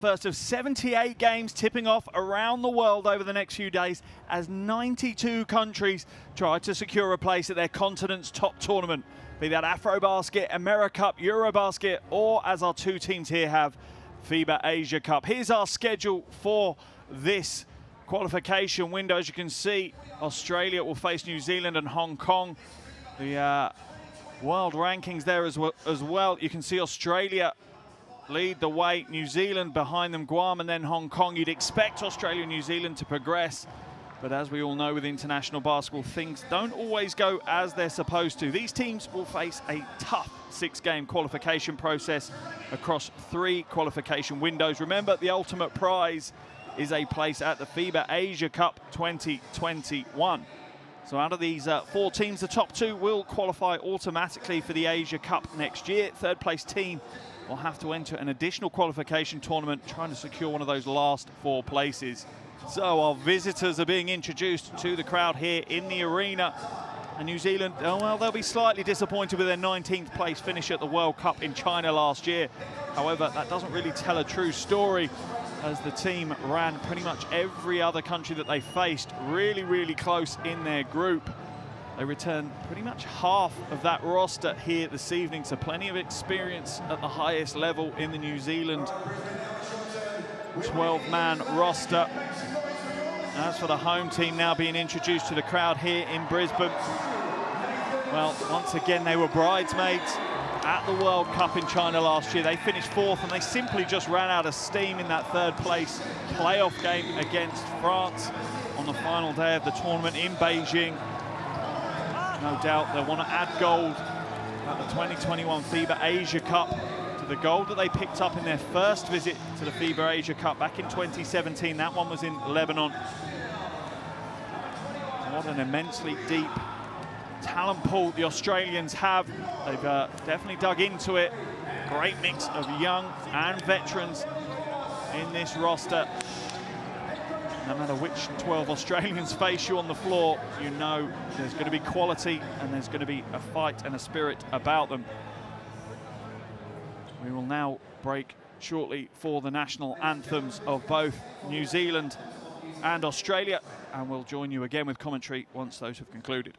First of 78 games tipping off around the world over the next few days as 92 countries try to secure a place at their continent's top tournament. Be that AfroBasket, AmeriCup, Eurobasket, or as our two teams here have, FIBA Asia Cup. Here's our schedule for this qualification window. As you can see, Australia will face New Zealand and Hong Kong. The world rankings there as well. You can see Australia lead the way, New Zealand behind them, Guam and then Hong Kong. You'd expect Australia and New Zealand to progress, but as we all know with international basketball, things don't always go as they're supposed to. These teams will face a tough 6-game qualification process across 3 qualification windows. Remember, the ultimate prize is a place at the FIBA Asia Cup 2021. So out of these 4 teams, the top 2 will qualify automatically for the Asia Cup next year. Third place team will have to enter an additional qualification tournament trying to secure one of those last 4 places. So our visitors are being introduced to the crowd here in the arena. And New Zealand, oh well, they'll be slightly disappointed with their 19th place finish at the World Cup in China last year. However, that doesn't really tell a true story, as the team ran pretty much every other country that they faced really close in their group. They returned pretty much half of that roster here this evening, so plenty of experience at the highest level in the New Zealand 12-man roster. As for the home team now being introduced to the crowd here in Brisbane, well, once again, they were bridesmaids at the World Cup in China last year. They finished 4th and they simply just ran out of steam in that 3rd place playoff game against France on the final day of the tournament in Beijing. No doubt they'll want to add gold at the 2021 FIBA Asia Cup to the gold that they picked up in their first visit to the FIBA Asia Cup back in 2017. That one was in Lebanon. What an immensely deep talent pool the Australians have. They've definitely dug into it. Great mix of young and veterans in this roster. No matter which 12 Australians face you on the floor, you know there's going to be quality and there's going to be a fight and a spirit about them. We will now break shortly for the national anthems of both New Zealand and Australia, and we'll join you again with commentary once those have concluded.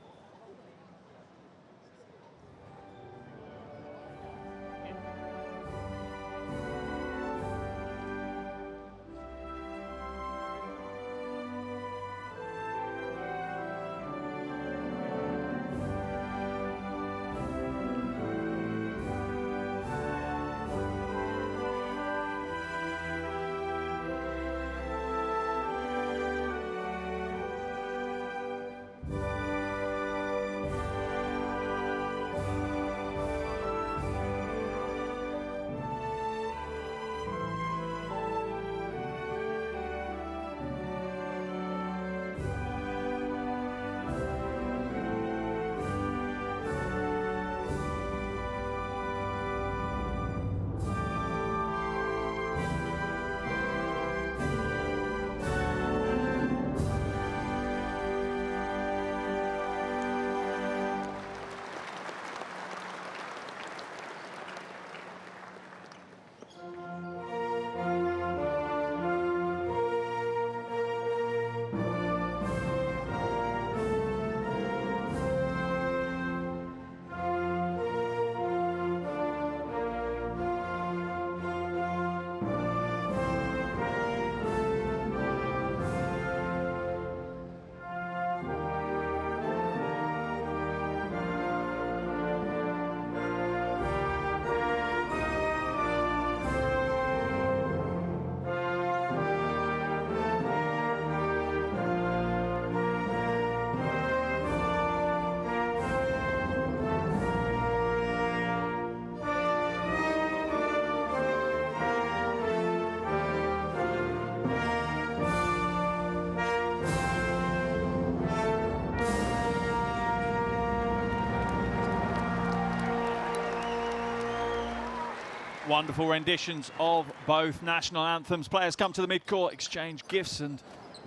Wonderful renditions of both national anthems. Players come to the midcourt, exchange gifts, and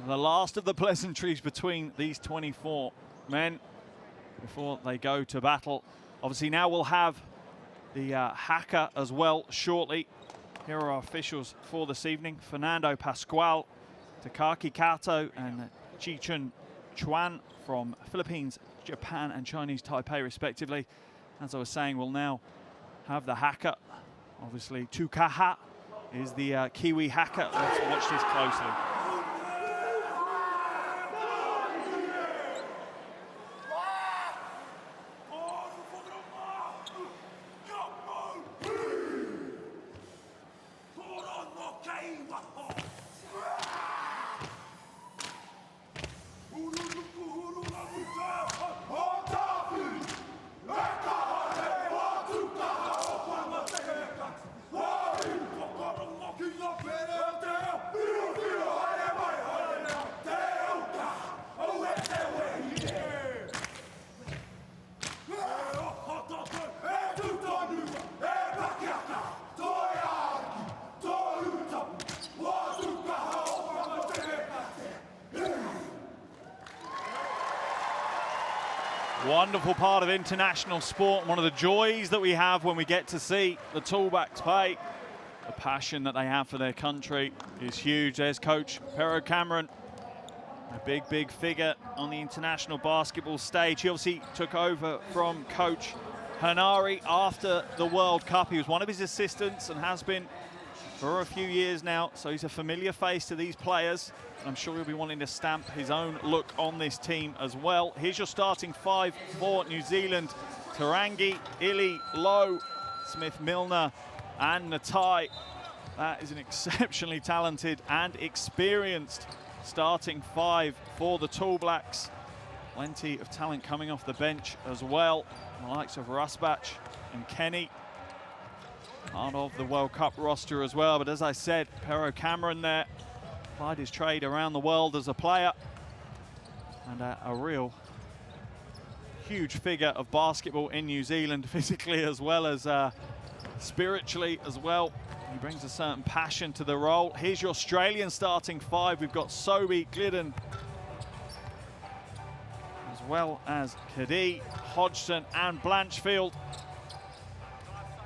the last of the pleasantries between these 24 men before they go to battle. Obviously now we'll have the haka as well shortly. Here are our officials for this evening: Fernando Pascual, Takaki Kato, and Chi-Chun Chuan from Philippines, Japan, and Chinese Taipei, respectively. As I was saying, we'll now have the haka. Obviously, Tukaha is the Kiwi haka. Let's watch this closely. Wonderful part of international sport, one of the joys that we have when we get to see the Tallbacks play. The passion that they have for their country is huge. There's Coach Pero Cameron, a big figure on the international basketball stage. He obviously took over from Coach Hanari after the World Cup. He was one of his assistants and has been for a few years now, so he's a familiar face to these players. I'm sure he'll be wanting to stamp his own look on this team as well. Here's your starting five for New Zealand: Tarangi, Ili, Lowe, Smith-Milner, and Natai. That is an exceptionally talented and experienced starting five for the Tall Blacks. Plenty of talent coming off the bench as well. The likes of Rusbach and Kenny, part of the World Cup roster as well. But as I said, Pero Cameron there applied his trade around the world as a player, and a real huge figure of basketball in New Zealand, physically as well as spiritually as well. He brings a certain passion to the role. Here's your Australian starting five. We've got Sobey, Glidden, as well as Cadee, Hodgson, and Blanchfield.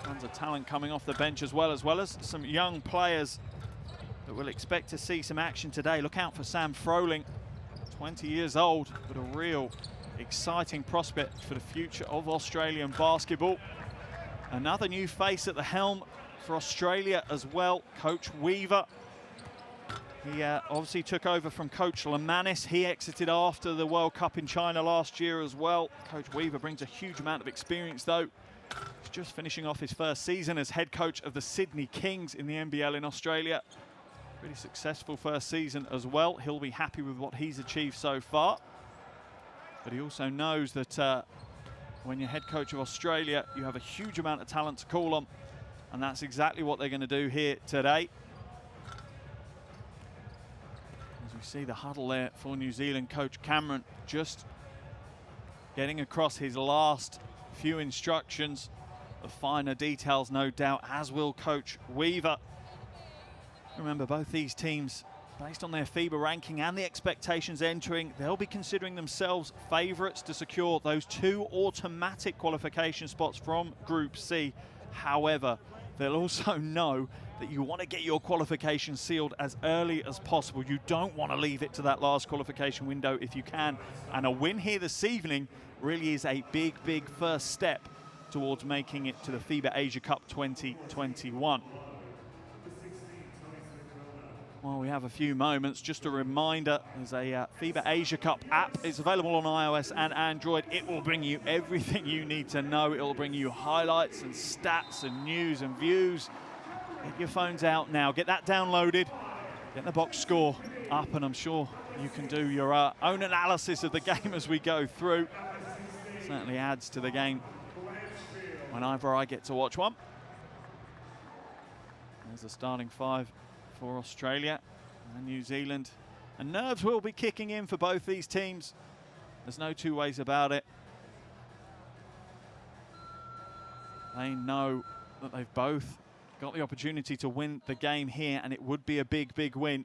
Tons of talent coming off the bench as well as some young players that we'll expect to see some action today. Look out for Sam Froling, 20 years old, but a real exciting prospect for the future of Australian basketball. Another new face at the helm for Australia as well, Coach Weaver. He obviously took over from Coach Lamanis. He exited after the World Cup in China last year as well. Coach Weaver brings a huge amount of experience though. He's just finishing off his first season as head coach of the Sydney Kings in the NBL in Australia. Pretty successful first season as well. He'll be happy with what he's achieved so far. But he also knows that when you're head coach of Australia, you have a huge amount of talent to call on. And that's exactly what they're going to do here today. As we see the huddle there for New Zealand, Coach Cameron just getting across his last few instructions. The finer details, no doubt, as will Coach Weaver. Remember, both these teams, based on their FIBA ranking and the expectations entering, they'll be considering themselves favourites to secure those two automatic qualification spots from Group C. However, they'll also know that you want to get your qualification sealed as early as possible. You don't want to leave it to that last qualification window if you can. And a win here this evening really is a big first step towards making it to the FIBA Asia Cup 2021. Well, we have a few moments. Just a reminder, there's a FIBA Asia Cup app. It's available on iOS and Android. It will bring you everything you need to know. It will bring you highlights and stats and news and views. Get your phones out now. Get that downloaded. Get the box score up, and I'm sure you can do your own analysis of the game as we go through. Certainly adds to the game whenever I get to watch one. There's the starting five for Australia and New Zealand. And nerves will be kicking in for both these teams. There's no two ways about it. They know that they've both got the opportunity to win the game here, and it would be a big win.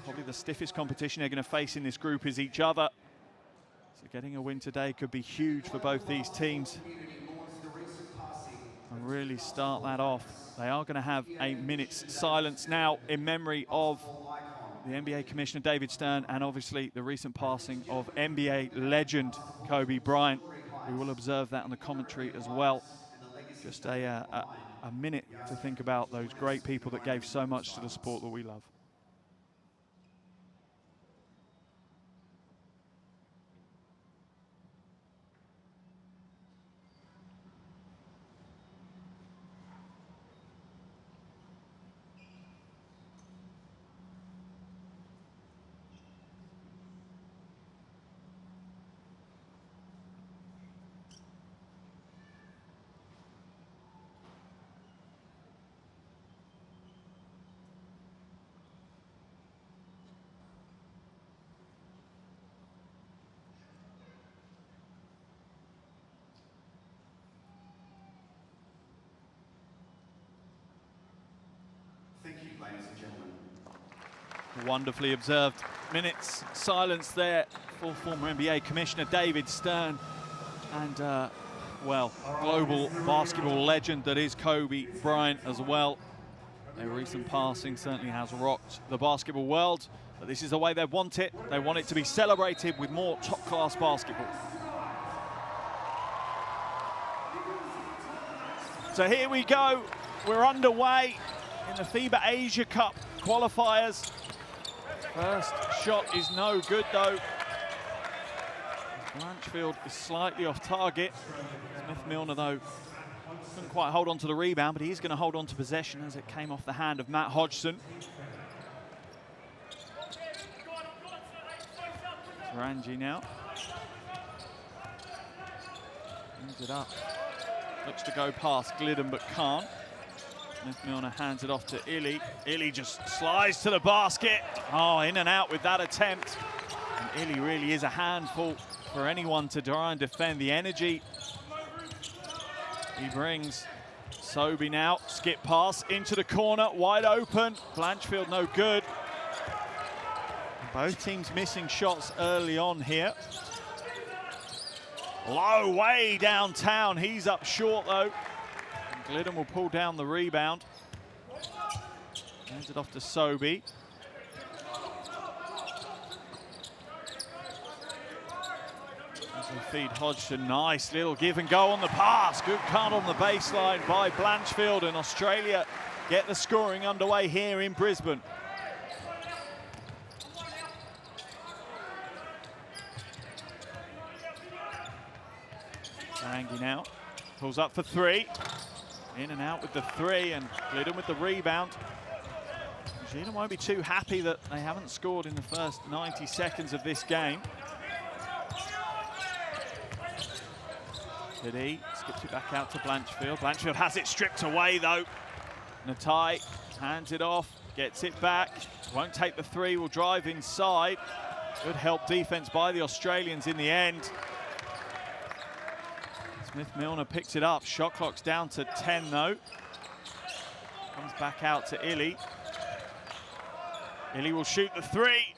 Probably the stiffest competition they're going to face in this group is each other. So getting a win today could be huge for both these teams. and really start that off. They are going to have a minute's silence now in memory of the NBA Commissioner David Stern and obviously the recent passing of NBA legend Kobe Bryant. We will observe that on the commentary as well. Just a minute to think about those great people that gave so much to the sport that we love. Thank you, ladies and gentlemen. Wonderfully observed minutes silence there for former NBA Commissioner David Stern and, well, global basketball legend that is Kobe Bryant as well. Their recent passing certainly has rocked the basketball world, but this is the way they want it. They want it to be celebrated with more top-class basketball. So here we go. We're underway in the FIBA Asia Cup qualifiers. First shot is no good though. Blanchfield is slightly off target. Smith-Milner though couldn't quite hold on to the rebound, but he's going to hold on to possession as it came off the hand of Matt Hodgson. Ranji now. Brings it up. Looks to go past Glidden but can't. Smith-Milner hands it off to Illy. Illy just slides to the basket. Oh, in and out with that attempt. And Illy really is a handful for anyone to try and defend. The energy he brings. Sobey now, skip pass into the corner, wide open. Blanchfield no good. Both teams missing shots early on here. Low way downtown. He's up short though. Glidden will pull down the rebound. Hands it off to Sobey. As they feed Hodgson, nice little give and go on the pass. Good cut on the baseline by Blanchfield, and Australia get the scoring underway here in Brisbane. Rangi now pulls up for three. In and out with the three, and Glidden with the rebound. New Zealand won't be too happy that they haven't scored in the first 90 seconds of this game. Kadi skips it back out to Blanchfield. Blanchfield has it stripped away though. Natai hands it off, gets it back. Won't take the three, will drive inside. Good help defense by the Australians in the end. Smith-Milner picks it up. Shot clock's down to 10 though. Comes back out to Illy. Illy will shoot the three.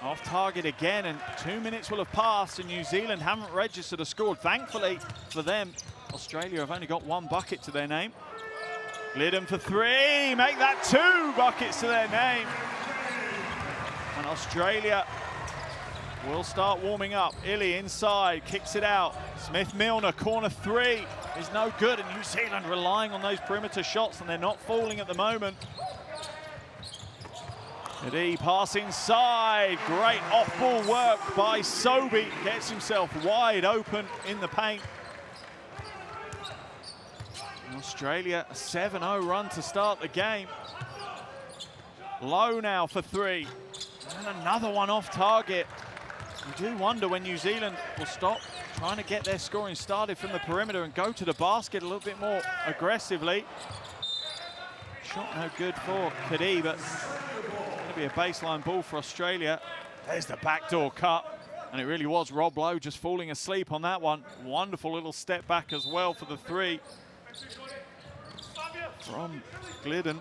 Off target again, and 2 minutes will have passed and New Zealand haven't registered a score. Thankfully for them, Australia have only got one bucket to their name. Glidden for three, make that 2 buckets to their name. And Australia will start warming up. Illy inside, kicks it out. Smith-Milner, corner three is no good, and New Zealand relying on those perimeter shots, and they're not falling at the moment. Kadi pass inside, great off-ball work by Sobey. Gets himself wide open in the paint. And Australia, a 7-0 run to start the game. Low now for three, and another one off target. You do wonder when New Zealand will stop trying to get their scoring started from the perimeter and go to the basket a little bit more aggressively. Shot no good for Kadi, but it's going to be a baseline ball for Australia. There's the backdoor cut, and it really was Rob Lowe just falling asleep on that one. Wonderful little step back as well for the three from Glidden.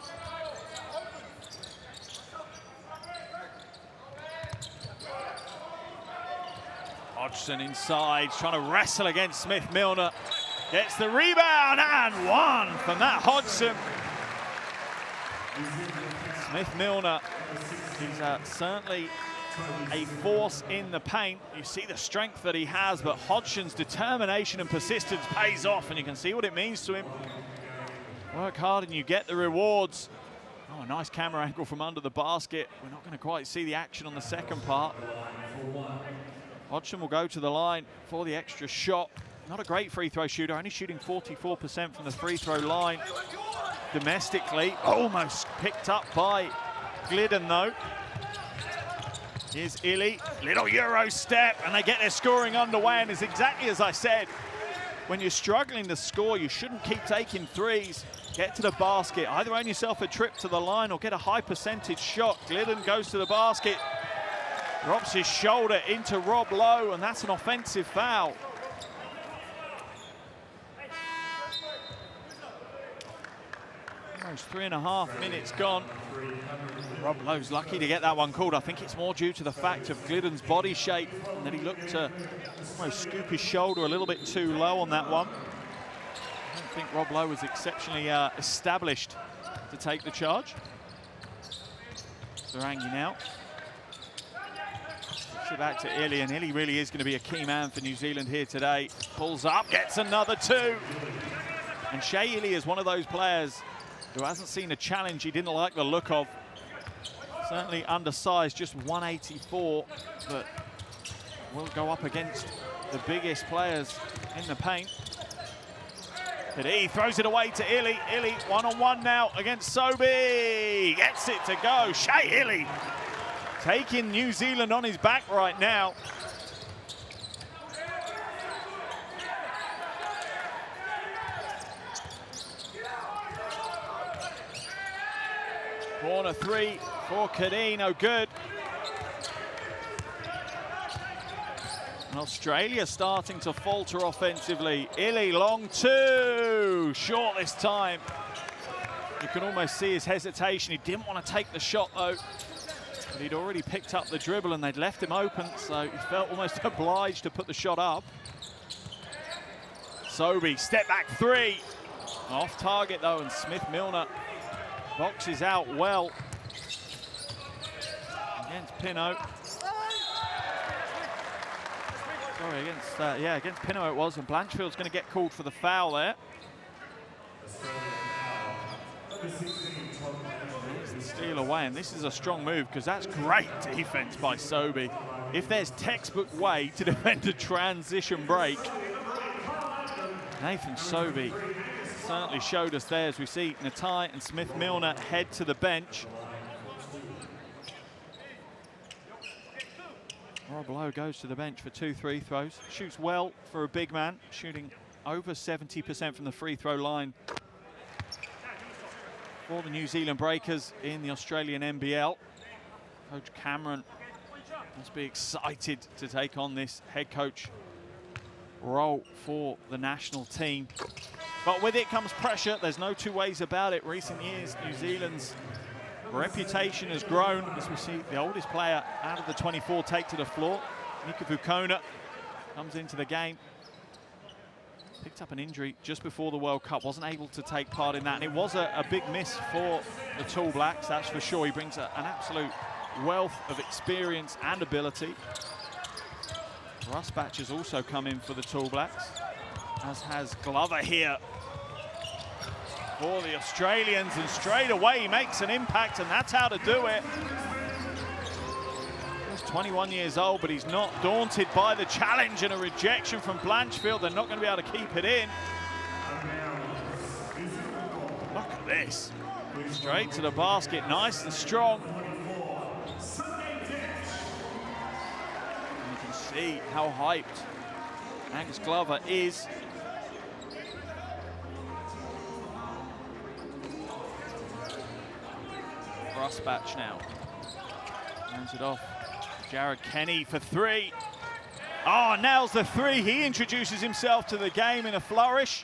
Hodgson inside, trying to wrestle against Smith-Milner. Gets the rebound. down and one from that Hodgson. Smith-Milner, he's certainly a force in the paint. You see the strength that he has, but Hodgson's determination and persistence pays off, and you can see what it means to him. Work hard and you get the rewards. Oh, a nice camera angle from under the basket. We're not going to quite see the action on the second part. Hodgson will go to the line for the extra shot. Not a great free throw shooter, only shooting 44% from the free throw line domestically. Almost picked up by Glidden though. Here's Illy, little Euro step, and they get their scoring underway, and it's exactly as I said. When you're struggling to score, you shouldn't keep taking threes. Get to the basket, either earn yourself a trip to the line or get a high percentage shot. Glidden goes to the basket, drops his shoulder into Rob Lowe, and that's an offensive foul. Almost 3.5 minutes gone. Rob Lowe's lucky to get that one called. I think it's more due to the fact of Glidden's body shape and that he looked to almost scoop his shoulder a little bit too low on that one. I don't think Rob Lowe was exceptionally established to take the charge. Zarangi now. Puts it back to Illy, and Illy really is going to be a key man for New Zealand here today. Pulls up, gets another two. And Shea Illy is one of those players who hasn't seen a challenge he didn't like the look of. Certainly undersized, just 184, but will go up against the biggest players in the paint. But he throws it away to Illy. Illy one-on-one now against Sobey. Gets it to go. Shea Illy taking New Zealand on his back right now. Corner three for Kadeen, no good. And Australia starting to falter offensively. Illy long two, short this time. You can almost see his hesitation. He didn't want to take the shot though, but he'd already picked up the dribble and they'd left him open, so he felt almost obliged to put the shot up. Sobey, step back three. Off target though, and Smith-Milner boxes out well against Pino. Sorry, against Pino it was, and Blanchfield's going to get called for the foul there. There's the steal away, and this is a strong move because that's great defense by Sobey. If there's textbook way to defend a transition break, Nathan Sobey certainly showed us there, as we see Natai and Smith-Milner head to the bench. Rob Lowe goes to the bench for 2 free throws. Shoots well for a big man, shooting over 70% from the free throw line for the New Zealand Breakers in the Australian NBL. Coach Cameron must be excited to take on this head coach role for the national team. But with it comes pressure. There's no two ways about it. Recent years, New Zealand's reputation has grown as we see the oldest player out of the 24 take to the floor. Nika Vukona comes into the game. Picked up an injury just before the World Cup. Wasn't able to take part in that. And it was a big miss for the Tall Blacks, that's for sure. He brings an absolute wealth of experience and ability. Rusbatch has also come in for the Tall Blacks, as has Glover here for the Australians, and straight away he makes an impact, and that's how to do it. He's 21 years old, but he's not daunted by the challenge, and a rejection from Blanchfield. They're not going to be able to keep it in. Look at this. Straight to the basket, nice and strong. And you can see how hyped Angus Glover is. Rusbatch now. Hands it off. Jared Kenny for three. Oh, nails the three. He introduces himself to the game in a flourish.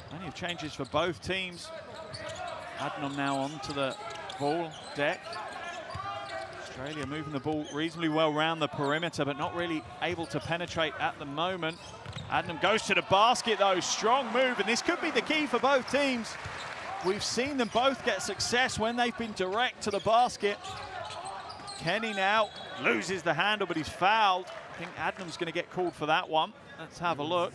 Plenty of changes for both teams. Adnan now onto the ball deck. Australia moving the ball reasonably well around the perimeter, but not really able to penetrate at the moment. Adnam goes to the basket though, strong move, and this could be the key for both teams. We've seen them both get success when they've been direct to the basket. Kenny now loses the handle, but he's fouled. I think Adnam's going to get called for that one. Let's have a look.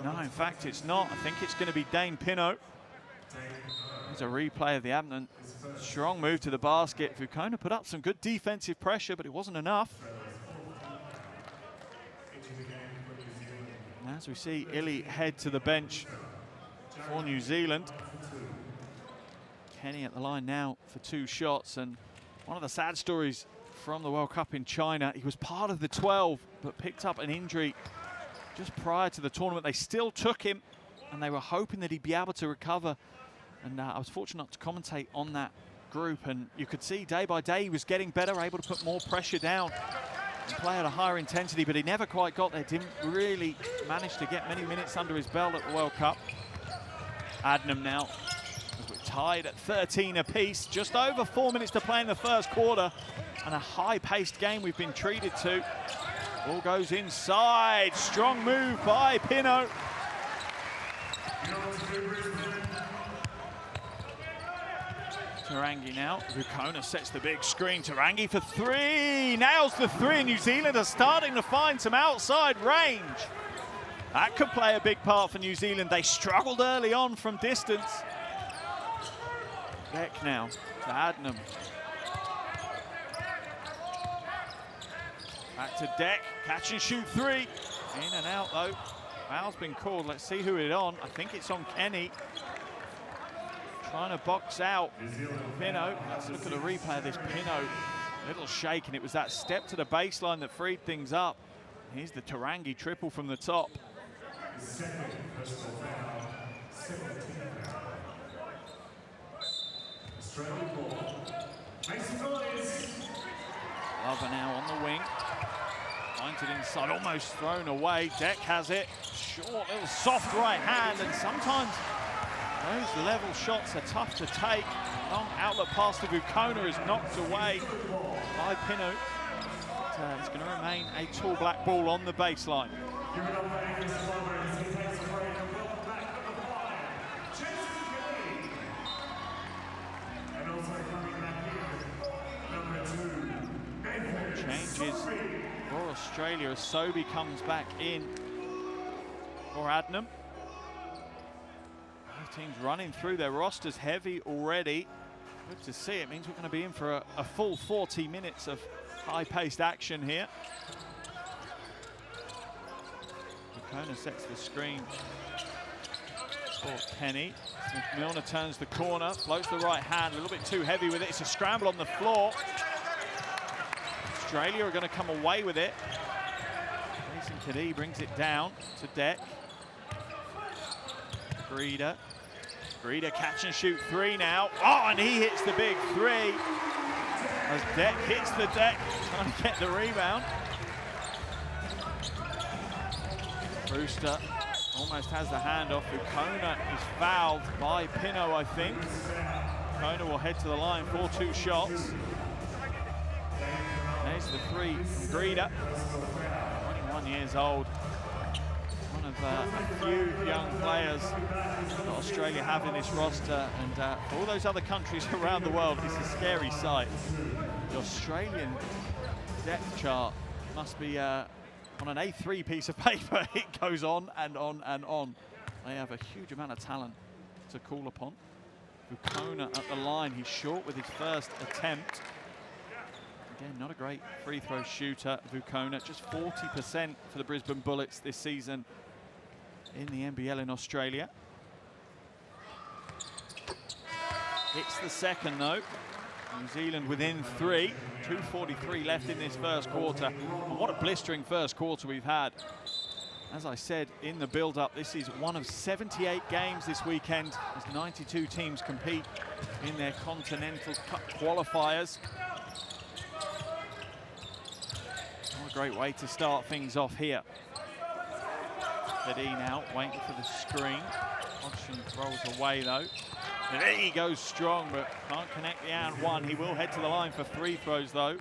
No, in fact, it's not. I think it's going to be Dane Pinot. There's a replay of the Adnam. Strong move to the basket. Vukona put up some good defensive pressure, but it wasn't enough. And as we see Illy head to the bench for New Zealand. Kenny at the line now for 2 shots, and one of the sad stories from the World Cup in China, he was part of the 12 but picked up an injury just prior to the tournament. They still took him and they were hoping that he'd be able to recover, and I was fortunate to commentate on that group, and you could see day by day he was getting better, able to put more pressure down and play at a higher intensity, but he never quite got there, didn't really manage to get many minutes under his belt at the World Cup. Adnam now, as we're tied at 13 apiece, just over 4 minutes to play in the first quarter, and a high-paced game we've been treated to. Ball goes inside, strong move by Pinot. Tarangi now, Vukona sets the big screen, Tarangi for 3, nails the 3, New Zealand are starting to find some outside range. That could play a big part for New Zealand. They struggled early on from distance. Beck now to Adnam. Back to Deck, catch and shoot 3. In and out though. Foul's been called. Let's see who it's on. I think it's on Kenny. Trying to box out Pinot. Let's look at the replay of this. Pinot, little shake, and it was that step to the baseline that freed things up. Here's the Tarangi triple from the top. Lover now on the wing. Finds it inside, almost thrown away. Deck has it. Short, little soft right hand, and sometimes those level shots are tough to take. Long outlet pass to Vukona is knocked away by Pinot. It's going to remain a tall black ball on the baseline. Changes for Australia as Sobey comes back in for Adnam. Both teams running through their rosters heavy already. Good to see. It means we're going to be in for a full 40 minutes of high-paced action here. Vukona sets the screen for Kenny. Milner turns the corner, floats the right hand, a little bit too heavy with it. It's a scramble on the floor. Australia are going to come away with it. Jason Kadee brings it down to Deck. Breeder catch and shoot 3 now. Oh, and he hits the big 3. As Deck hits the deck, trying to get the rebound. Brewster almost has the handoff. Vukona is fouled by Pinot, I think. Vukona will head to the line for 2 shots. There's the 3 from Breeder, 21 years old. One of a few young players that Australia have in this roster, and for all those other countries around the world, it's a scary sight. The Australian depth chart must be on an A3 piece of paper. It goes on and on and on. They have a huge amount of talent to call upon. Vukona at the line, he's short with his first attempt. Again, not a great free throw shooter, Vukona. Just 40% for the Brisbane Bullets this season in the NBL in Australia. Hits the second though. New Zealand within 3. 2:43 left in this first quarter. And what a blistering first quarter we've had. As I said in the build-up, this is one of 78 games this weekend as 92 teams compete in their Continental Cup qualifiers. What a great way to start things off here. Kadee now waiting for the screen. Hodgson rolls away though. Kadee goes strong but can't connect the and one. He will head to the line for 3 throws though.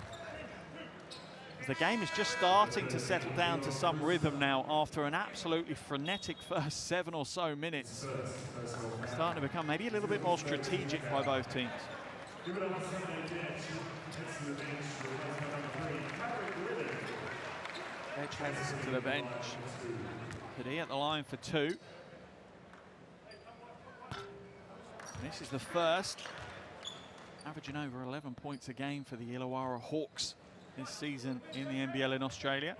The game is just starting to settle down to some rhythm now after an absolutely frenetic first 7 or so minutes. It's starting to become maybe a little bit more strategic by both teams. Edge heads to the bench. Kadhi at the line for 2. This is the first, averaging over 11 points a game for the Illawarra Hawks this season in the NBL in Australia.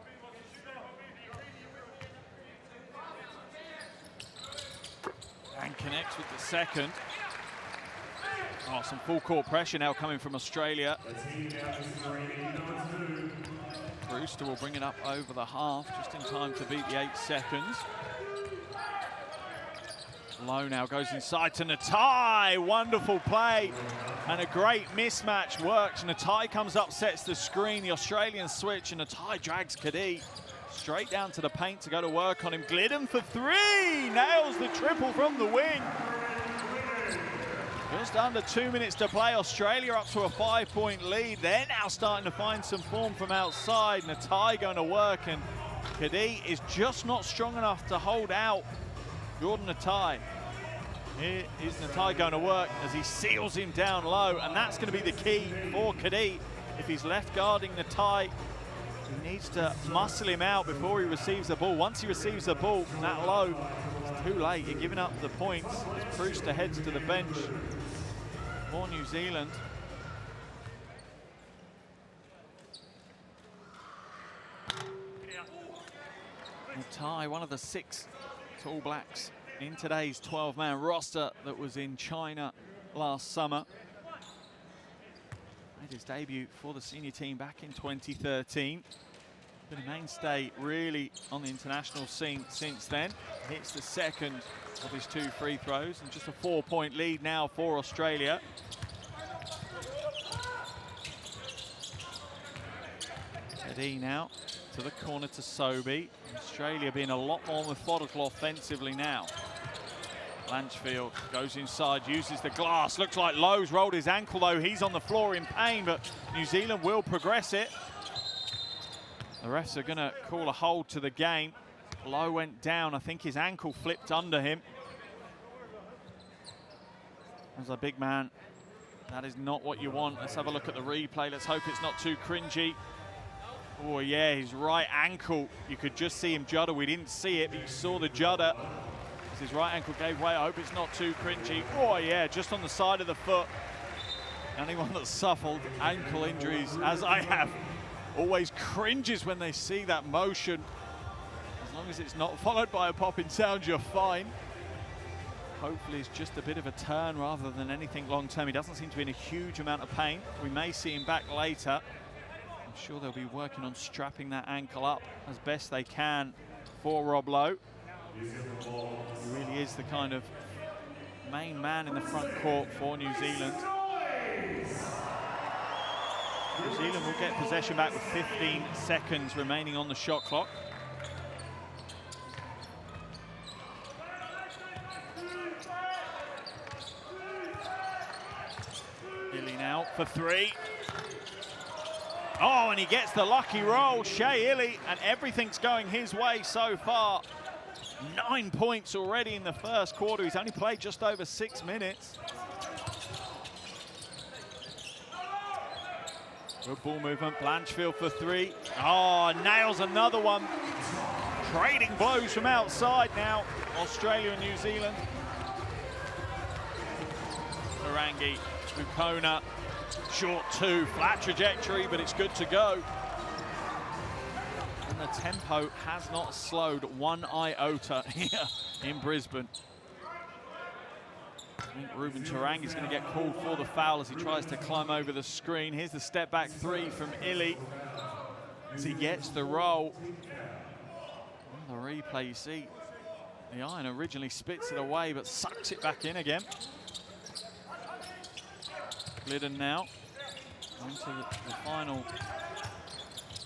And connects with the second. Oh, some full court pressure now coming from Australia. Brewster will bring it up over the half, just in time to beat the 8 seconds. Low now goes inside to Natai. Wonderful play and a great mismatch works. Natai comes up, sets the screen, the Australian switch, and Natai drags Kadhi straight down to the paint to go to work on him. Glidden for 3, nails the triple from the wing. Just under 2 minutes to play. Australia up to a 5-point lead. They're now starting to find some form from outside. Natai going to work, and Kadhi is just not strong enough to hold out Jordan Natai. Here is Natai going to work as he seals him down low, and that's going to be the key for Kadhi. If he's left guarding Natai, he needs to muscle him out before he receives the ball. Once he receives the ball that low, it's too late. You're giving up the points as Brewster heads to the bench for New Zealand. Natai, one of the 6 All Blacks in today's 12-man roster that was in China last summer. Made his debut for the senior team back in 2013. Been a mainstay really on the international scene since then. Hits the second of his 2 free throws, and just a 4-point lead now for Australia. Kadhi now to the corner to Sobey. Australia being a lot more methodical offensively now. Blanchfield goes inside, uses the glass. Looks like Lowe's rolled his ankle though. He's on the floor in pain, but New Zealand will progress it. The refs are going to call a hold to the game. Lowe went down. I think his ankle flipped under him. As a big man, that is not what you want. Let's have a look at the replay. Let's hope it's not too cringy. Oh yeah, his right ankle, you could just see him judder. We didn't see it, but you saw the judder. As his right ankle gave way. I hope it's not too cringy. Oh yeah, just on the side of the foot. Anyone that's suffered ankle injuries, as I have, always cringes when they see that motion. As long as it's not followed by a popping sound, you're fine. Hopefully it's just a bit of a turn rather than anything long term. He doesn't seem to be in a huge amount of pain. We may see him back later. I'm sure they'll be working on strapping that ankle up as best they can for Rob Lowe. He really is the kind of main man in the front court for New Zealand. New Zealand will get possession back with 15 seconds remaining on the shot clock. Illy now for 3. Oh, and he gets the lucky roll, Shea Illy, and everything's going his way so far. 9 points already in the first quarter. He's only played just over 6 minutes. Good ball movement, Blanchfield for 3. Oh, nails another one. Trading blows from outside now, Australia and New Zealand. Narangi, Ukona, short 2, flat trajectory, but it's good to go. And the tempo has not slowed one iota here in Brisbane. I think Ruben Tarangi is going to get called for the foul as he tries to climb over the screen. Here's the step back 3 from Illy as he gets the roll. On the replay, you see the iron originally spits it away but sucks it back in again. Glidden now into the final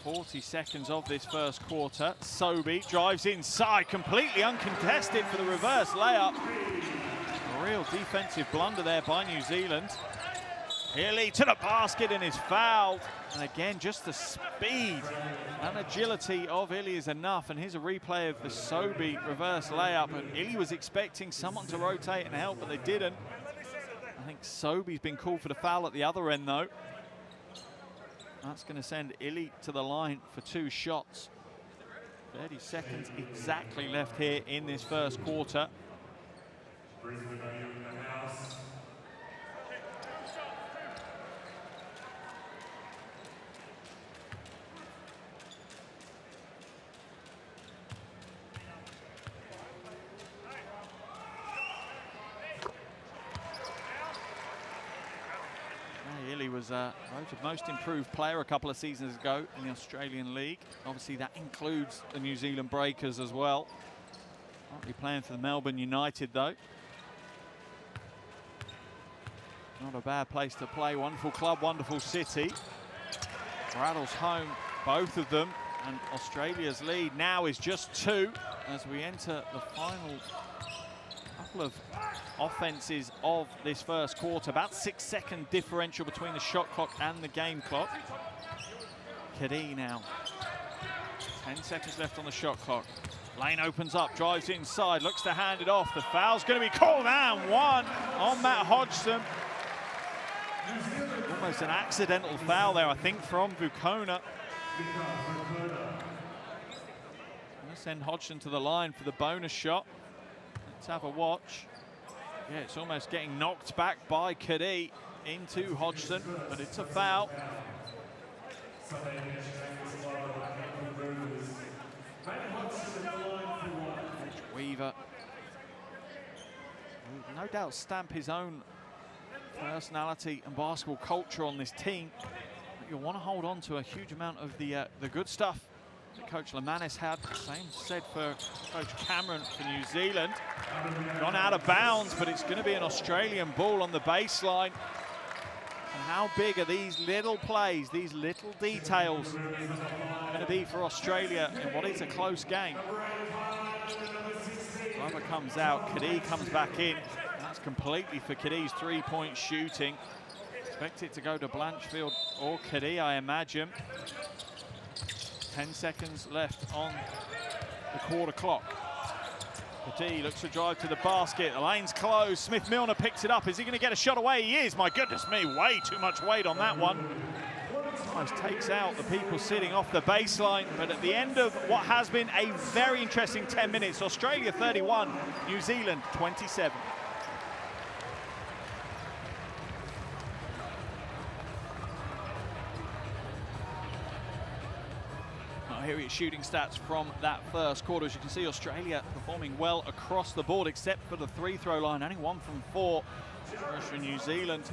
40 seconds of this first quarter. Sobey drives inside, completely uncontested for the reverse layup. A real defensive blunder there by New Zealand. Illy to the basket and is fouled. And again, just the speed and agility of Illy is enough. And here's a replay of the Sobey reverse layup. And Illy was expecting someone to rotate and help, but they didn't. I think Sobey's been called for the foul at the other end, though. That's going to send Illy to the line for 2 shots. 30 seconds exactly left here in this first quarter. Illy was voted most improved player a couple of seasons ago in the Australian League. Obviously that includes the New Zealand Breakers as well. Currently playing for the Melbourne United though. Not a bad place to play. Wonderful club, wonderful city. Rattles home both of them, and Australia's lead now is just 2 as we enter the final couple of offenses of this first quarter. About 6-second differential between the shot clock and the game clock. Cadee now. 10 seconds left on the shot clock. Lane opens up, drives inside, looks to hand it off. The foul's going to be called, and 1 on Matt Hodgson. Almost an accidental foul there, I think, from Vukona. Let's send Hodgson to the line for the bonus shot. Let's have a watch. Yeah, it's almost getting knocked back by Cadee into Hodgson, but it's a foul. Weaver will no doubt stamp his own personality and basketball culture on this team. But you'll want to hold on to a huge amount of the good stuff that Coach Lemanis had. Same said for Coach Cameron for New Zealand. Gone out of bounds, but it's going to be an Australian ball on the baseline. And how big are these little plays, these little details going to be for Australia in what is a close game? Glover comes out, Cadee comes back in. That's completely for Cadee's 3-point shooting. Expect it to go to Blanchfield or Cadee, I imagine. 10 seconds left on the quarter clock. Cadee looks to drive to the basket. The lane's closed. Smith-Milner picks it up. Is he going to get a shot away? He is. My goodness me, way too much weight on that one. Almost takes out the people sitting off the baseline. But at the end of what has been a very interesting 10 minutes, Australia 31, New Zealand 27. Here are your shooting stats from that first quarter. As you can see, Australia performing well across the board, except for the 3-throw line. Only 1 from 4 for New Zealand.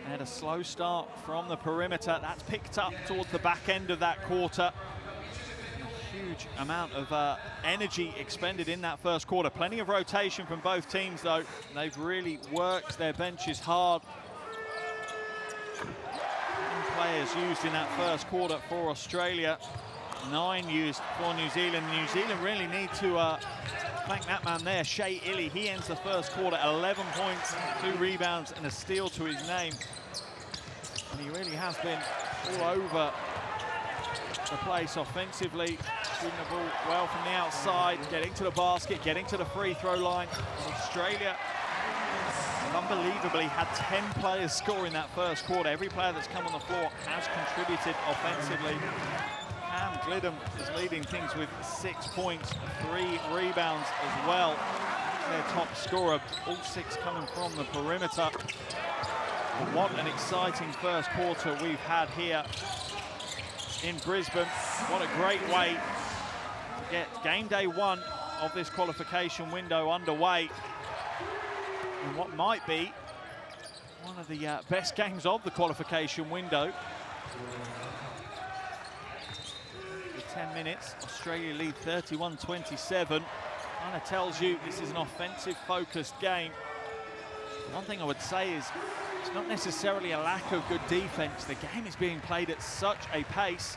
They had a slow start from the perimeter. That's picked up towards the back end of that quarter. A huge amount of energy expended in that first quarter. Plenty of rotation from both teams, though. They've really worked their benches hard. Players used in that first quarter for Australia, 9 used for New Zealand. New Zealand really need to thank that man there, Shea Illy. He ends the first quarter, 11 points, 2 rebounds and a steal to his name. And he really has been all over the place offensively, shooting the ball well from the outside, getting to the basket, getting to the free throw line. Australia unbelievably had 10 players score in that first quarter. Every player that's come on the floor has contributed offensively. Cam Glidden is leading things with 6 points, 3 rebounds as well. Their top scorer, all 6 coming from the perimeter. But what an exciting first quarter we've had here in Brisbane. What a great way to get game day 1 of this qualification window underway. And what might be one of the best games of the qualification window. For 10 minutes, Australia lead 31-27. Kind of tells you this is an offensive-focused game. One thing I would say is it's not necessarily a lack of good defense. The game is being played at such a pace.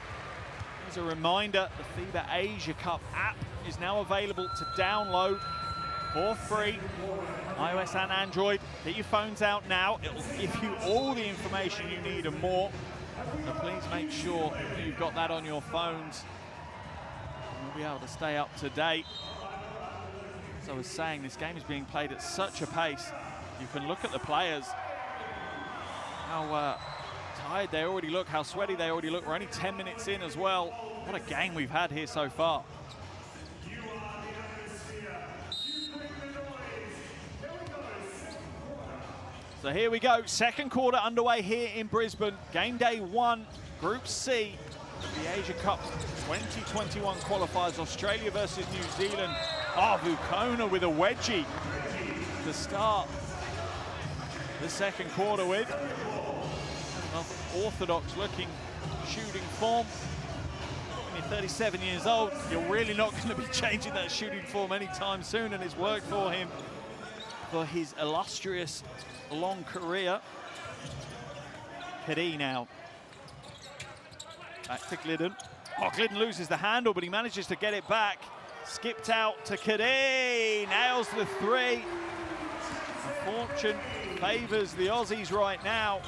As a reminder, the FIBA Asia Cup app is now available to download for free, iOS and Android. Get your phones out now. It will give you all the information you need and more. So please make sure that you've got that on your phones. You'll be able to stay up to date. As I was saying, this game is being played at such a pace. You can look at the players, how tired they already look, how sweaty they already look. We're only 10 minutes in as well. What a game we've had here so far. So here we go, second quarter underway here in Brisbane. Game day 1, Group C, the Asia Cup 2021 qualifiers. Australia versus New Zealand. Oh, Vukona with a wedgie to start the second quarter with. Orthodox looking shooting form. When you're 37 years old, you're really not going to be changing that shooting form anytime soon, and it's worked for him for his illustrious long career. Kadee now. Back to Glidden. Oh, Glidden loses the handle, but he manages to get it back. Skipped out to Kadee. Nails the three. Fortune favours the Aussies right now.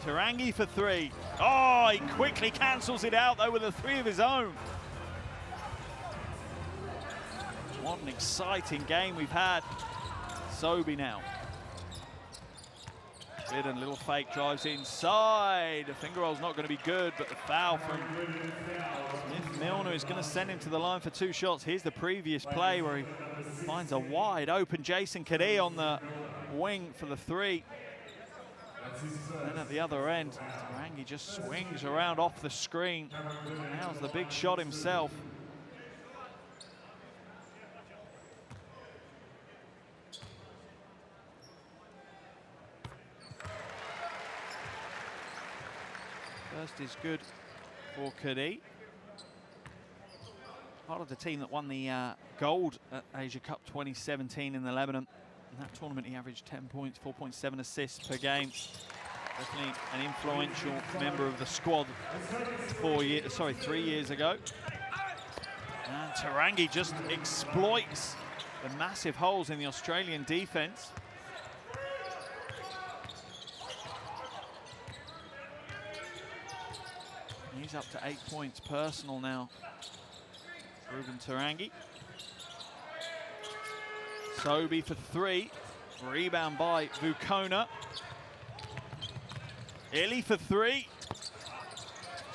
Tarangi for three. Oh, he quickly cancels it out, though, with a three of his own. What an exciting game we've had. Sobi now. Glidden, little fake, drives inside. The finger roll's not going to be good, but the foul from Smith-Milner is going to send him to the line for 2 shots. Here's the previous play where he finds a wide open Jason Kadee on the wing for the three. And then at the other end, Tarangi just swings around off the screen. Nails the big shot himself. First is good for Kadee. Part of the team that won the gold at Asia Cup 2017 in the Lebanon. In that tournament, he averaged 10 points, 4.7 assists per game. Definitely an influential member of the squad 3 years ago. And Tarangi just exploits the massive holes in the Australian defense. He's up to 8 points personal now. Ruben Tarangi. Sobi for three. Rebound by Vukona. Illy for three.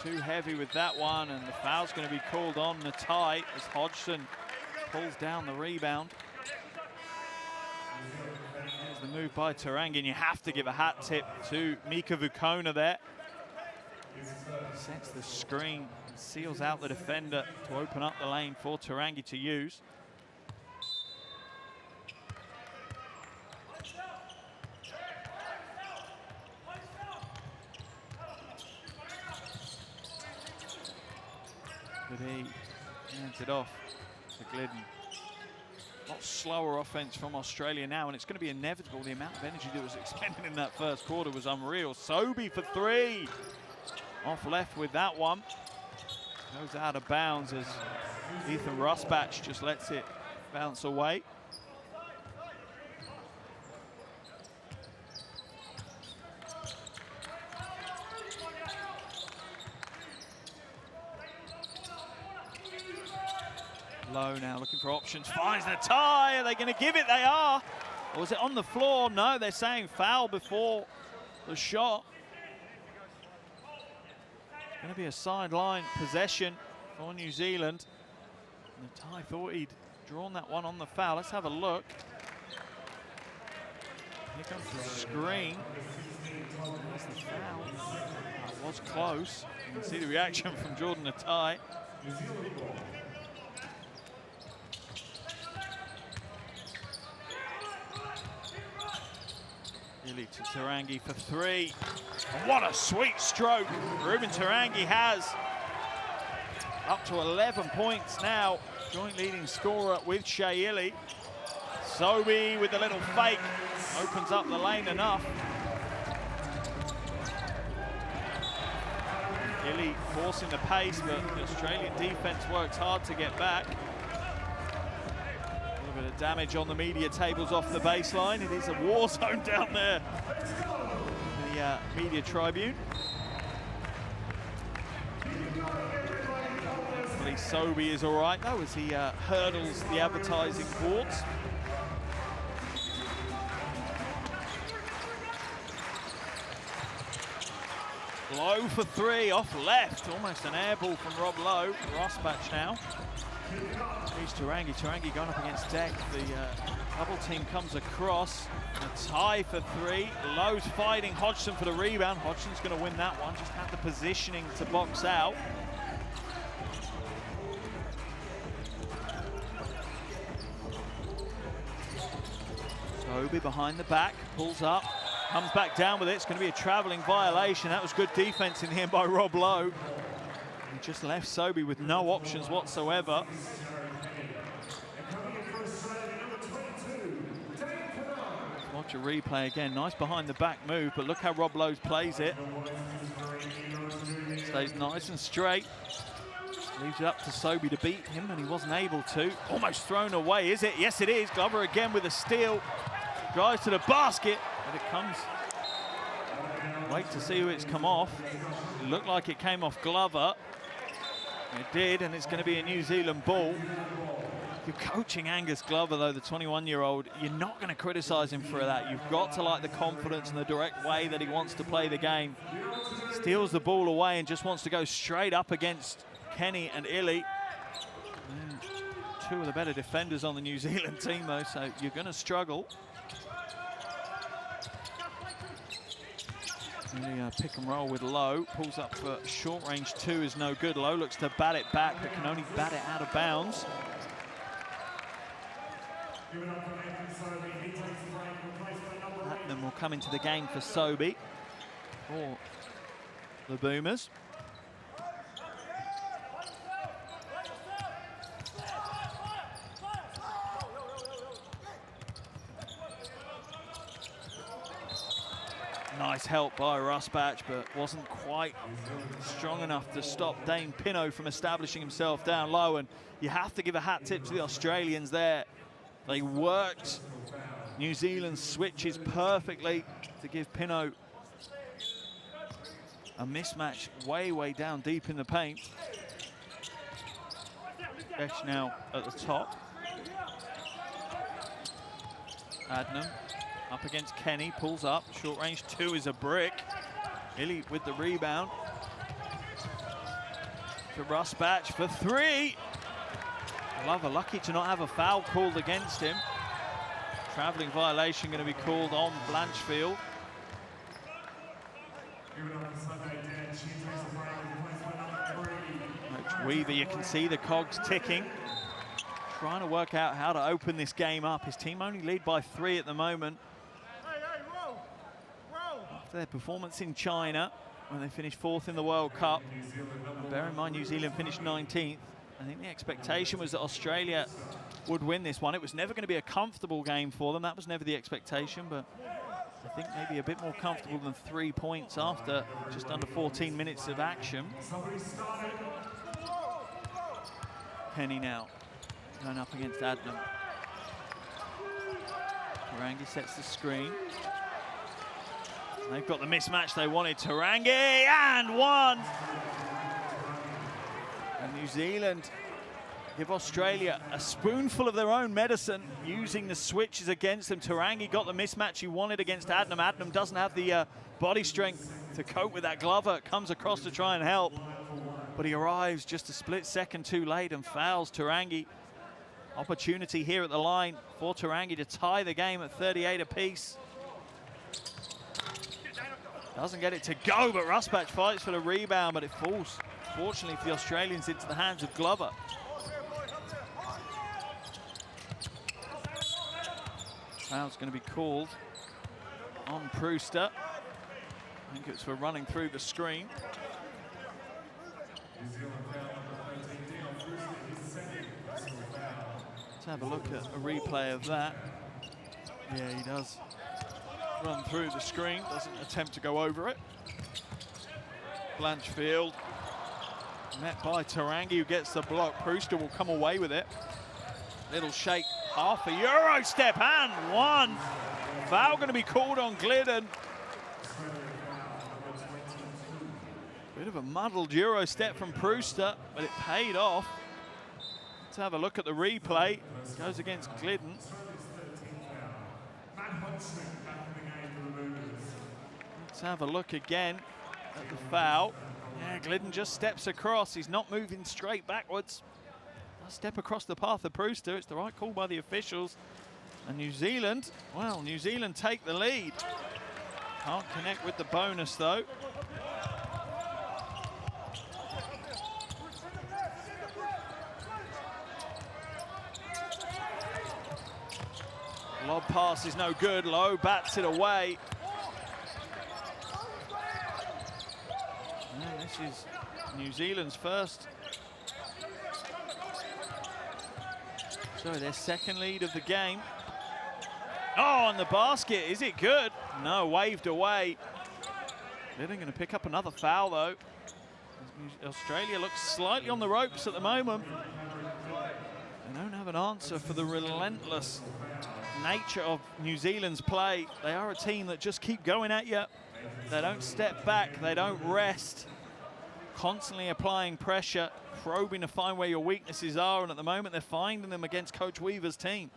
Too heavy with that one, and the foul's going to be called on Natai as Hodgson pulls down the rebound. There's the move by Tarangi, and you have to give a hat tip to Mika Vukona there. Sets the screen and seals out the defender to open up the lane for Tarangi to use. But he hands it off to Glidden. A lot slower offense from Australia now, and it's going to be inevitable. The amount of energy that was expended in that first quarter was unreal. Sobi for three. Off left with that one. Goes out of bounds as Ethan Rusbatch just lets it bounce away. Low now looking for options. Finds the tie. Are they going to give it? They are. Or was it on the floor? No, they're saying foul before the shot. Going to be a sideline possession for New Zealand. Natai thought he'd drawn that one on the foul. Let's have a look. Here comes the screen. There's the foul. It was close. You can see the reaction from Jordan Natai. Illy to Tarangi for three. What a sweet stroke Ruben Tarangi has. Up to 11 points now. Joint leading scorer with Shea Illy. Sobi with the little fake. Opens up the lane enough. Illy forcing the pace, but the Australian defense works hard to get back. A bit of damage on the media tables off the baseline. It is a war zone down there in the media tribune. Hopefully Sobey is all right though as he hurdles the advertising boards. Low for three, off left. Almost an air ball from Rob Lowe. Rosbach now. Here's Tarangi. Tarangi going up against Deck. The double team comes across. A tie for three. Lowe's fighting Hodgson for the rebound. Hodgson's going to win that one. Just had the positioning to box out. Sobey behind the back, pulls up. Comes back down with it. It's going to be a travelling violation. That was good defense in the end by Rob Lowe. He just left Sobey with no options whatsoever. Watch a replay again. Nice behind the back move, but look how Rob Lowe plays it. Stays nice and straight. Leaves it up to Sobey to beat him, and he wasn't able to. Almost thrown away, is it? Yes, it is. Glover again with a steal. Drives to the basket. But it comes. Wait to see who it's come off. It looked like it came off Glover. It did, and it's going to be a New Zealand ball. If you're coaching Angus Glover, though, the 21-year-old, you're not going to criticise him for that. You've got to like the confidence and the direct way that he wants to play the game. Steals the ball away and just wants to go straight up against Kenny and Illy. Two of the better defenders on the New Zealand team, though, so you're going to struggle. Pick and roll with Lowe, pulls up for short range two is no good. Lowe looks to bat it back, but can only bat it out of bounds. Platinum will come into the game for Sobey for the Boomers. Nice help by Rosbach, but wasn't quite strong enough to stop Dane Pino from establishing himself down low. And you have to give a hat tip to the Australians there. They worked New Zealand's switches perfectly to give Pino a mismatch way down deep in the paint. Besh now at the top. Adnam up against Kenny, pulls up, short range two is a brick. Illy with the rebound. To Rosbach for three. Glover lucky to not have a foul called against him. Travelling violation going to be called on Blanchfield. Coach Weaver, you can see the cogs ticking. Trying to work out how to open this game up. His team only lead by 3 at the moment. After their performance in China, when they finished 4th in the World Cup, and bear in mind New Zealand finished 19th, I think the expectation was that Australia would win this one. It was never going to be a comfortable game for them. That was never the expectation, but I think maybe a bit more comfortable than 3 points after just under 14 minutes of action. Penny now going up against Adnam. Tarangi sets the screen. They've got the mismatch they wanted. Tarangi, and one! And New Zealand give Australia a spoonful of their own medicine, using the switches against them. Tarangi got the mismatch he wanted against Adnam. Adnam doesn't have the body strength to cope with that. Glover comes across to try and help, but he arrives just a split second too late and fouls Tarangi. Opportunity here at the line for Tarangi to tie the game at 38 apiece. Doesn't get it to go, but Rosbach fights for the rebound, but it falls, fortunately for the Australians, into the hands of Glover. Foul's going to be called on Prewster. I think it's for running through the screen. Let's have a look at a replay of that. Yeah, he does run through the screen, doesn't attempt to go over it. Blanchfield met by Tarangi, who gets the block. Prewster will come away with it. Little shake Half a Euro step and one. Foul going to be called on Glidden. Bit of a muddled Euro step from Brewster, but it paid off. Let's have a look at the replay. Goes against Glidden. Let's have a look again at the foul. Yeah, Glidden just steps across. He's not moving straight backwards. A step across the path of Brewster. It's the right call by the officials. And New Zealand, well, New Zealand take the lead. Can't connect with the bonus though. Lob pass is no good. Low bats it away. And this is New Zealand's first. So their second lead of the game. Oh, and the basket, is it good? No, waved away. They're going to pick up another foul though. Australia looks slightly on the ropes at the moment. They don't have an answer for the relentless nature of New Zealand's play. They are a team that just keep going at you. They don't step back, they don't rest. Constantly applying pressure, probing to find where your weaknesses are, and at the moment they're finding them against Coach Weaver's team.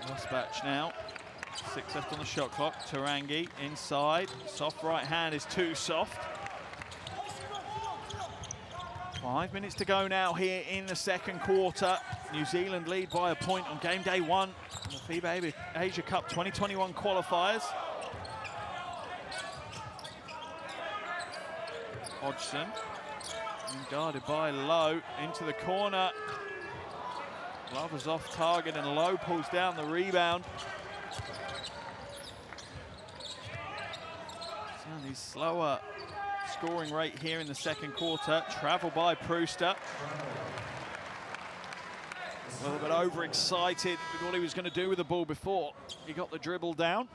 Last batch now. 6 left on the shot clock. Tarangi inside. Soft right hand is too soft. 5 minutes to go now here in the second quarter. New Zealand lead by a point on game day 1 of the FIBA Asia Cup 2021 qualifiers. Hodgson, guarded by Lowe, into the corner. Glover's off target and Lowe pulls down the rebound. So the slower scoring rate here in the second quarter. Travel by Brewster. A little bit overexcited with what he was going to do with the ball before he got the dribble down.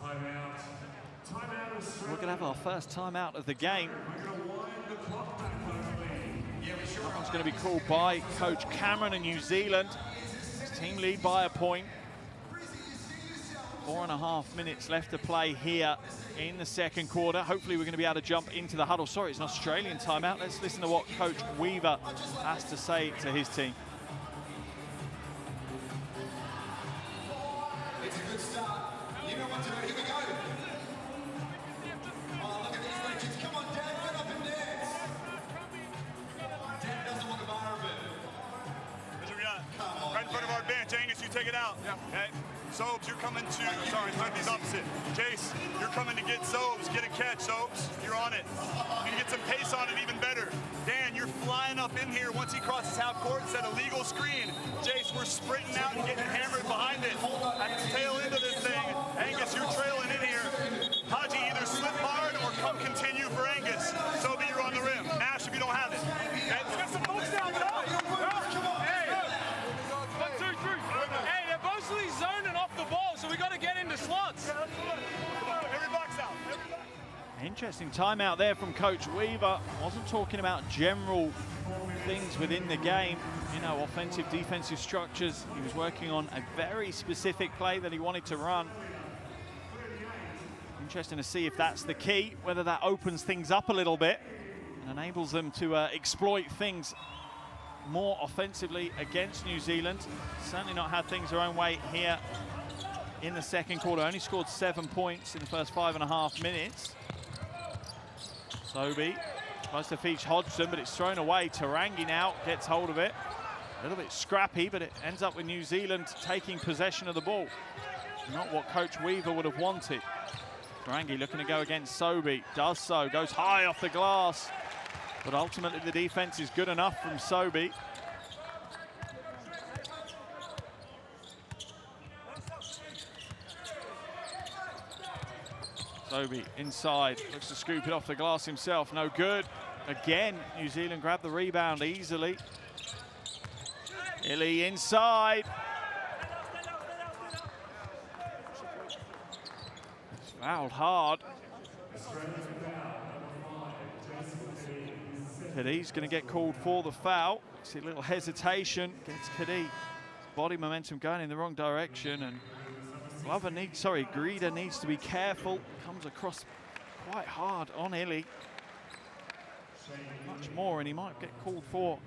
Timeout. We're going to have our first timeout of the game. That one's going to be called by Coach Cameron in New Zealand. His team lead by a point. 4.5 minutes left to play here in the second quarter. Hopefully we're going to be able to jump into the huddle. Sorry, it's an Australian timeout. Let's listen to what Coach Weaver has to say to his team. It's a good start. You know what to do. Here we go. Oh, look at these legends. Come on, Dad, get up and dance. Dad doesn't want the bar of it. Here's what we got. Right in front of our bench. Angus, you take it out. Yeah. Okay. Sobes, you're coming to, sorry, these opposite. Jace, you're coming to get Sobes. Get a catch, Sobes. You're on it. You can get some pace on it even better. Dan, you're flying up in here once he crosses half court. Set a legal screen. Jace, we're sprinting out and getting hammered behind it. At the tail end of this thing, Angus, you're trailing in here. Haji, either slip hard or come continue for Angus. Sobey, you're on the rim. Nash, if you don't have it. Okay, let's get some folks down, guys. Hey, 1, 2, 3. Hey, they're mostly zoning off the ball, so we got to get into slots. Every box out. Interesting timeout there from Coach Weaver. Wasn't talking about general things within the game, you know, offensive, defensive structures. He was working on a very specific play that he wanted to run. Interesting to see if that's the key, whether that opens things up a little bit and enables them to exploit things more offensively against New Zealand. Certainly not had things their own way here in the second quarter. Only scored 7 points in the first 5.5 minutes. Sobey tries to feature Hodgson, but it's thrown away. Tarangi now gets hold of it. A little bit scrappy, but it ends up with New Zealand taking possession of the ball. Not what Coach Weaver would have wanted. Tarangi looking to go against Sobey. Does so, goes high off the glass. But ultimately the defense is good enough from Sobey. Sobey inside, looks to scoop it off the glass himself, no good. Again, New Zealand grabbed the rebound easily. Illy inside. Fouled hard. Kadhi's going to get called for the foul. See a little hesitation. Gets Kadhi. Body momentum going in the wrong direction, and Grida needs to be careful. Comes across quite hard on Illy. Much more, and he might get called for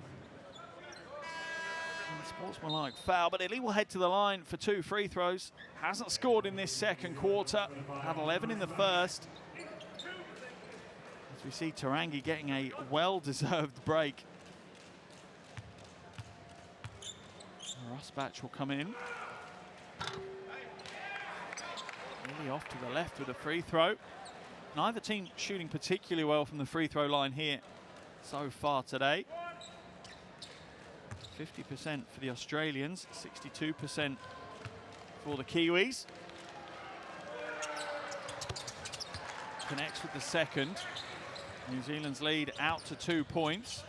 a sportsmanlike foul, but Illy will head to the line for 2 free throws. Hasn't scored in this second quarter. Had 11 in the first. As we see Tarangi getting a well-deserved break. Rusbach will come in. Illy off to the left with a free throw. Neither team shooting particularly well from the free throw line here so far today. 50% for the Australians, 62% for the Kiwis. Connects with the second. New Zealand's lead out to 2 points.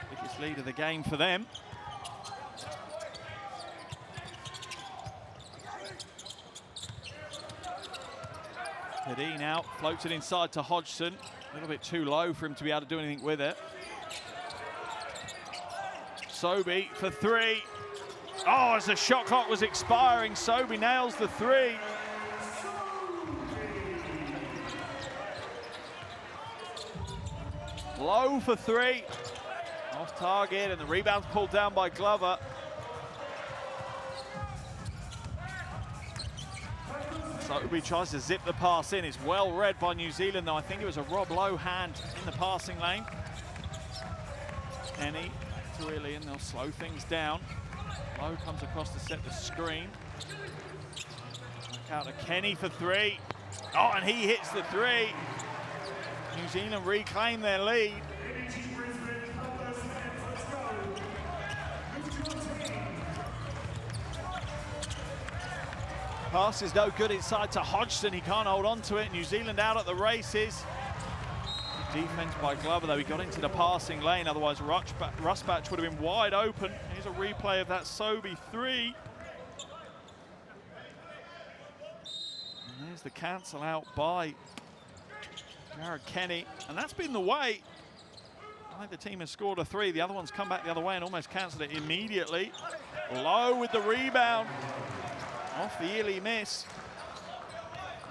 Biggest lead of the game for them. Kadhi now floats it inside to Hodgson. A little bit too low for him to be able to do anything with it. Sobey for 3. Oh, as the shot clock was expiring, Sobey nails the 3. Low for 3. Off target, and the rebound's pulled down by Glover. Sobey tries to zip the pass in. It's well read by New Zealand, though. I think it was a Rob Lowe hand in the passing lane. Kenny to Illy, and they'll slow things down. Lowe comes across to set the screen. Back out to Kenny for 3. Oh, and he hits the 3. New Zealand reclaim their lead. Pass is no good inside to Hodgson. He can't hold on to it. New Zealand out at the races. Good defense by Glover, though. He got into the passing lane. Otherwise, Rusbach would have been wide open. Here's a replay of that Sobey 3. And there's the cancel out by Jared Kenny. And that's been the way. Neither team has scored a 3. The other one's come back the other way and almost cancelled it immediately. Lowe with the rebound. Off the Illy miss.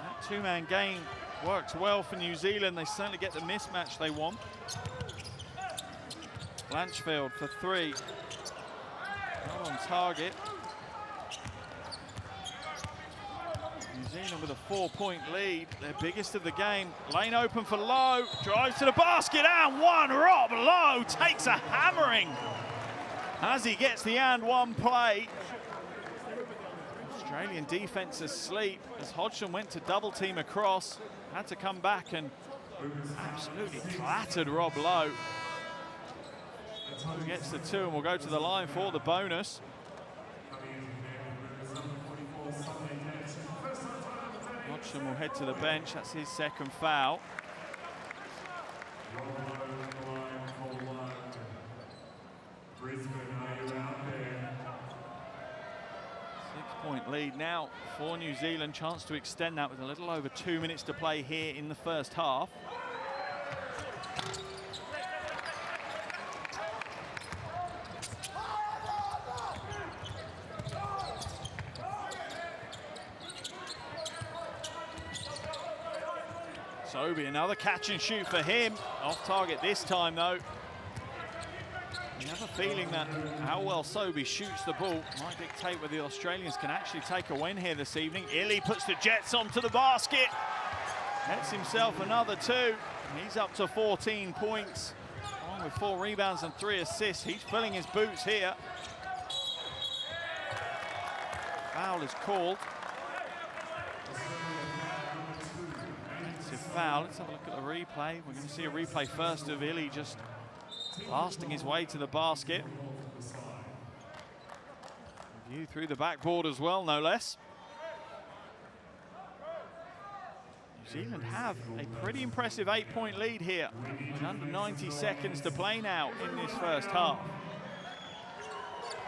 That 2-man game works well for New Zealand. They certainly get the mismatch they want. Blanchfield for 3. Not on target. New Zealand with a 4-point lead. Their biggest of the game. Lane open for Lowe. Drives to the basket and one. Rob Lowe takes a hammering as he gets the and one play. Australian defense asleep as Hodgson went to double team across. Had to come back and absolutely clattered Rob Lowe. Who gets the 2 and will go to the line for the bonus. Hodgson will head to the bench. That's his second foul. Point lead now for New Zealand. Chance to extend that with a little over 2 minutes to play here in the first half. Sobey, another catch and shoot for him. Off target this time, though. You have a feeling that how well Sobey shoots the ball might dictate whether the Australians can actually take a win here this evening. Illy puts the Jets onto the basket. Gets himself another 2. He's up to 14 points. Along with 4 rebounds and 3 assists. He's filling his boots here. Foul is called. Offensive foul. Let's have a look at the replay. We're going to see a replay first of Illy just blasting his way to the basket. View through the backboard as well, no less. New Zealand have a pretty impressive 8-point lead here with under 90 seconds to play now in this first half.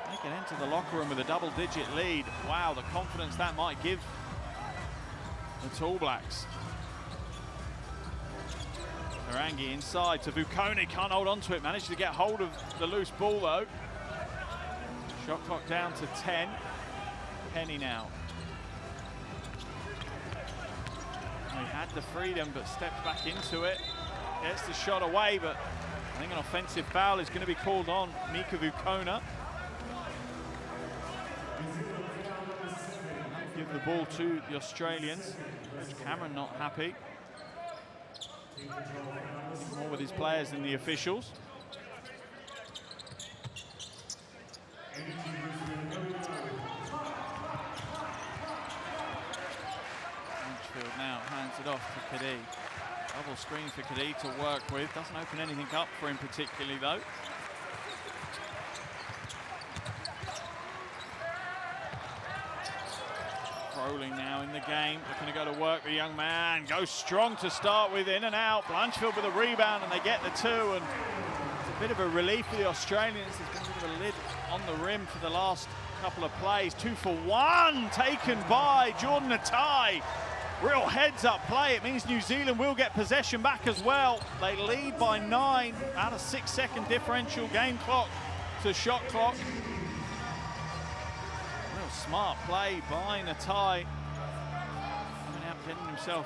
They can enter the locker room with a double-digit lead. Wow, the confidence that might give the All Blacks. Tarangi inside to Vukone, can't hold on to it, managed to get hold of the loose ball though. Shot clock down to 10. Penny now. He had the freedom but stepped back into it. Gets the shot away, but I think an offensive foul is going to be called on Mika Vukona. Give the ball to the Australians. Cameron not happy. More with his players than the officials. Lanchfield now hands it off to Kadee. Double screen for Kadee to work with. Doesn't open anything up for him particularly though. Rolling now in the game, looking to go to work. The young man goes strong to start with, in and out. Blanchfield with a rebound and they get the two, and it's a bit of a relief for the Australians. There's been a bit of a lid on the rim for the last couple of plays. 2 for 1 taken by Jordan Atai. Real heads up play. It means New Zealand will get possession back as well. They lead by 9, out of 6-second differential, game clock to shot clock. Smart play by Natai. Coming out, getting himself,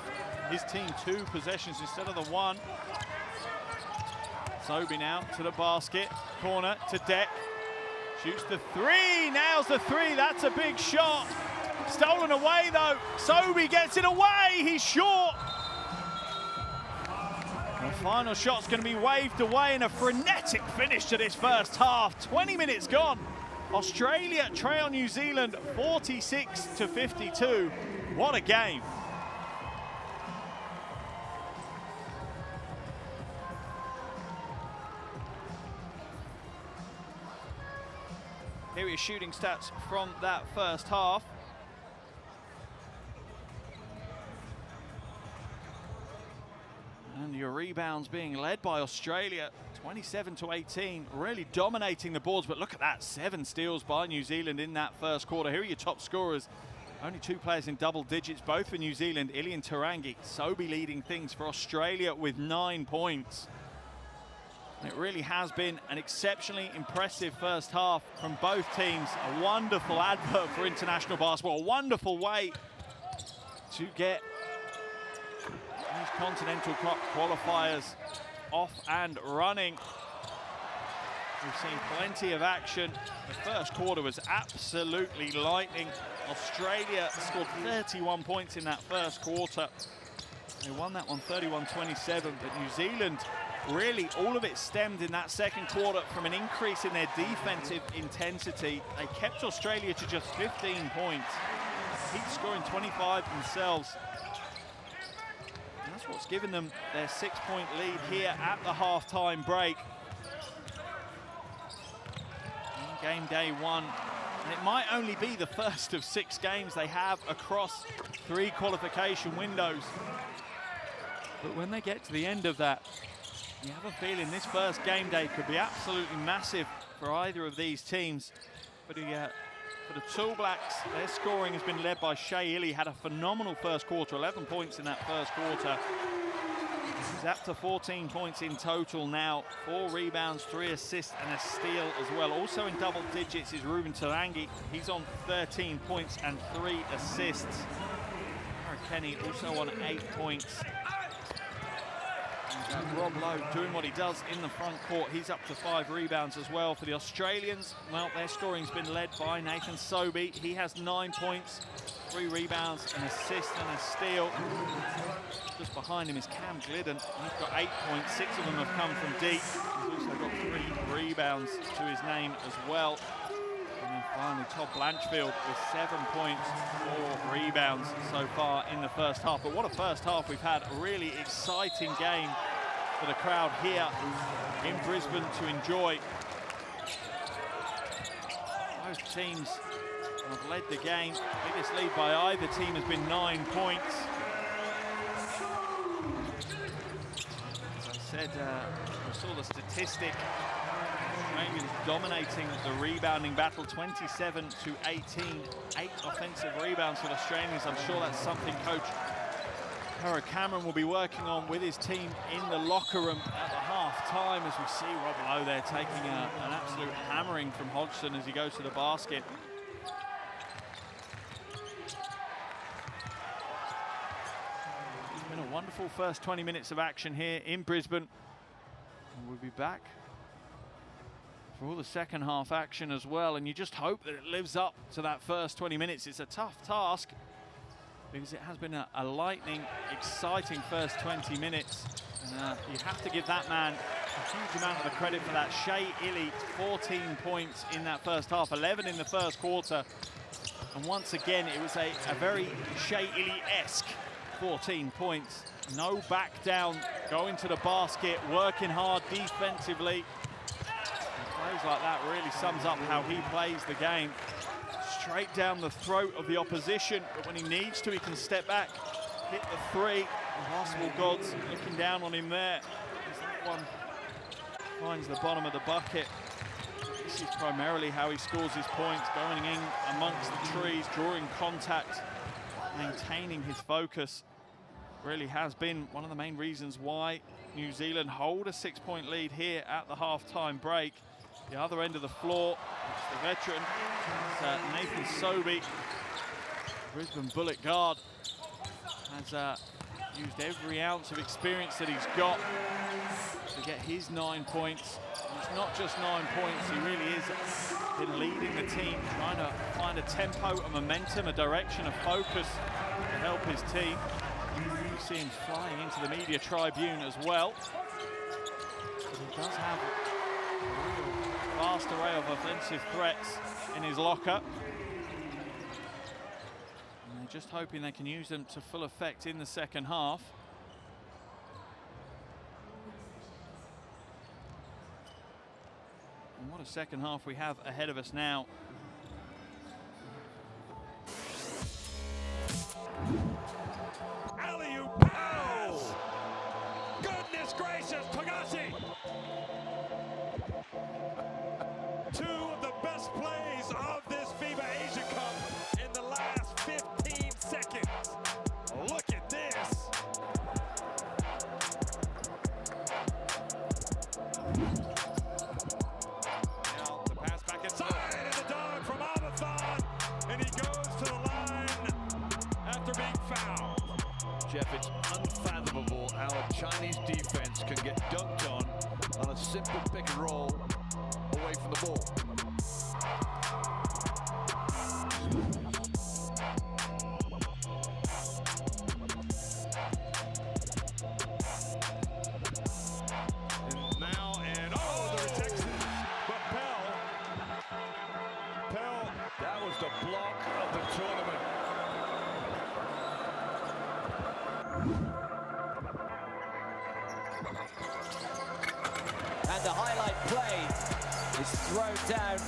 his team 2 possessions instead of the 1. Sobey now to the basket, corner to Deck. Shoots the 3, nails the 3, that's a big shot. Stolen away though, Sobey gets it away, he's short. The final shot's going to be waved away in a frenetic finish to this first half. 20 minutes gone. Australia trail New Zealand 46-52. What a game. Here are your shooting stats from that first half. And your rebounds being led by Australia, 27-18, really dominating the boards. But look at that, 7 steals by New Zealand in that first quarter. Here are your top scorers. Only 2 players in double digits, both for New Zealand. Ilian Tarangi, Sobey leading things for Australia with 9 points. And it really has been an exceptionally impressive first half from both teams. A wonderful advert for international basketball, a wonderful way to get these Continental Cup qualifiers off and running. We've seen plenty of action. The first quarter was absolutely lightning. Australia scored 31 points in that first quarter. They won that one 31-27, but New Zealand, really all of it stemmed in that second quarter from an increase in their defensive intensity. They kept Australia to just 15 points. Heat scoring 25 themselves. That's what's given them their 6-point lead here at the halftime break. Game day 1, and it might only be the first of 6 games they have across 3 qualification windows. But when they get to the end of that, you have a feeling this first game day could be absolutely massive for either of these teams. But for the All Blacks, their scoring has been led by Shea Ili. Had a phenomenal first quarter, 11 points in that first quarter. He's up to 14 points in total now, 4 rebounds, 3 assists and a steal as well. Also in double digits is Ruben Tarangi. He's on 13 points and 3 assists. Kenny also on 8 points. Rob Lowe doing what he does in the front court. He's up to 5 rebounds as well. For the Australians, well, their scoring's been led by Nathan Sobey. He has 9 points, 3 rebounds, an assist and a steal. Just behind him is Cam Glidden. He's got 8 points, 6 of them have come from deep. He's also got 3 rebounds to his name as well. And then finally, Todd Blanchfield with 7 points, 4 rebounds so far in the first half. But what a first half we've had. A really exciting game for the crowd here in Brisbane to enjoy. Both teams have led the game. Biggest lead by either team has been 9 points. As I said, we saw the statistic. Australians dominating the rebounding battle, 27-18. 8 offensive rebounds for the Australians. I'm sure that's something Coach Kara Cameron will be working on with his team in the locker room at the half-time, as we see Rob Lowe there taking an absolute hammering from Hodgson as he goes to the basket. It's been a wonderful first 20 minutes of action here in Brisbane. And we'll be back for all the second half action as well, and you just hope that it lives up to that first 20 minutes. It's a tough task because it has been a lightning, exciting first 20 minutes. And you have to give that man a huge amount of the credit for that. Shea Ili, 14 points in that first half, 11 in the first quarter. And once again, it was a very Shea Ili-esque 14 points. No back down, going to the basket, working hard defensively. Plays like that really sums up how he plays the game. Straight down the throat of the opposition, but when he needs to, he can step back, hit the three. The basketball gods looking down on him there. As that one finds the bottom of the bucket. This is primarily how he scores his points, going in amongst the trees, drawing contact, maintaining his focus. Really has been one of the main reasons why New Zealand hold a 6-point lead here at the half-time break. The other end of the floor, it's the veteran, it's Nathan Sobey, Brisbane Bullet guard, has used every ounce of experience that he's got to get his 9 points. And it's not just 9 points, he really is been leading the team, trying to find a tempo, a momentum, a direction, a focus to help his team. You see him flying into the media tribune as well. But he does have a real vast array of offensive threats in his locker. And they're just hoping they can use them to full effect in the second half. And what a second half we have ahead of us now. Alley-oop pass! Goodness gracious, Togashi! Two of the best plays of this FIBA Asia Cup in the last 15 seconds. Look at this. Now the pass back inside, and the dog from Amathon, and he goes to the line after being fouled. Jeff, it's unfathomable how a Chinese defense can get dunked on a simple pick and roll away from the ball. And now, the rejection, but Pell, That was the block of the tournament. And the highlight play is thrown down.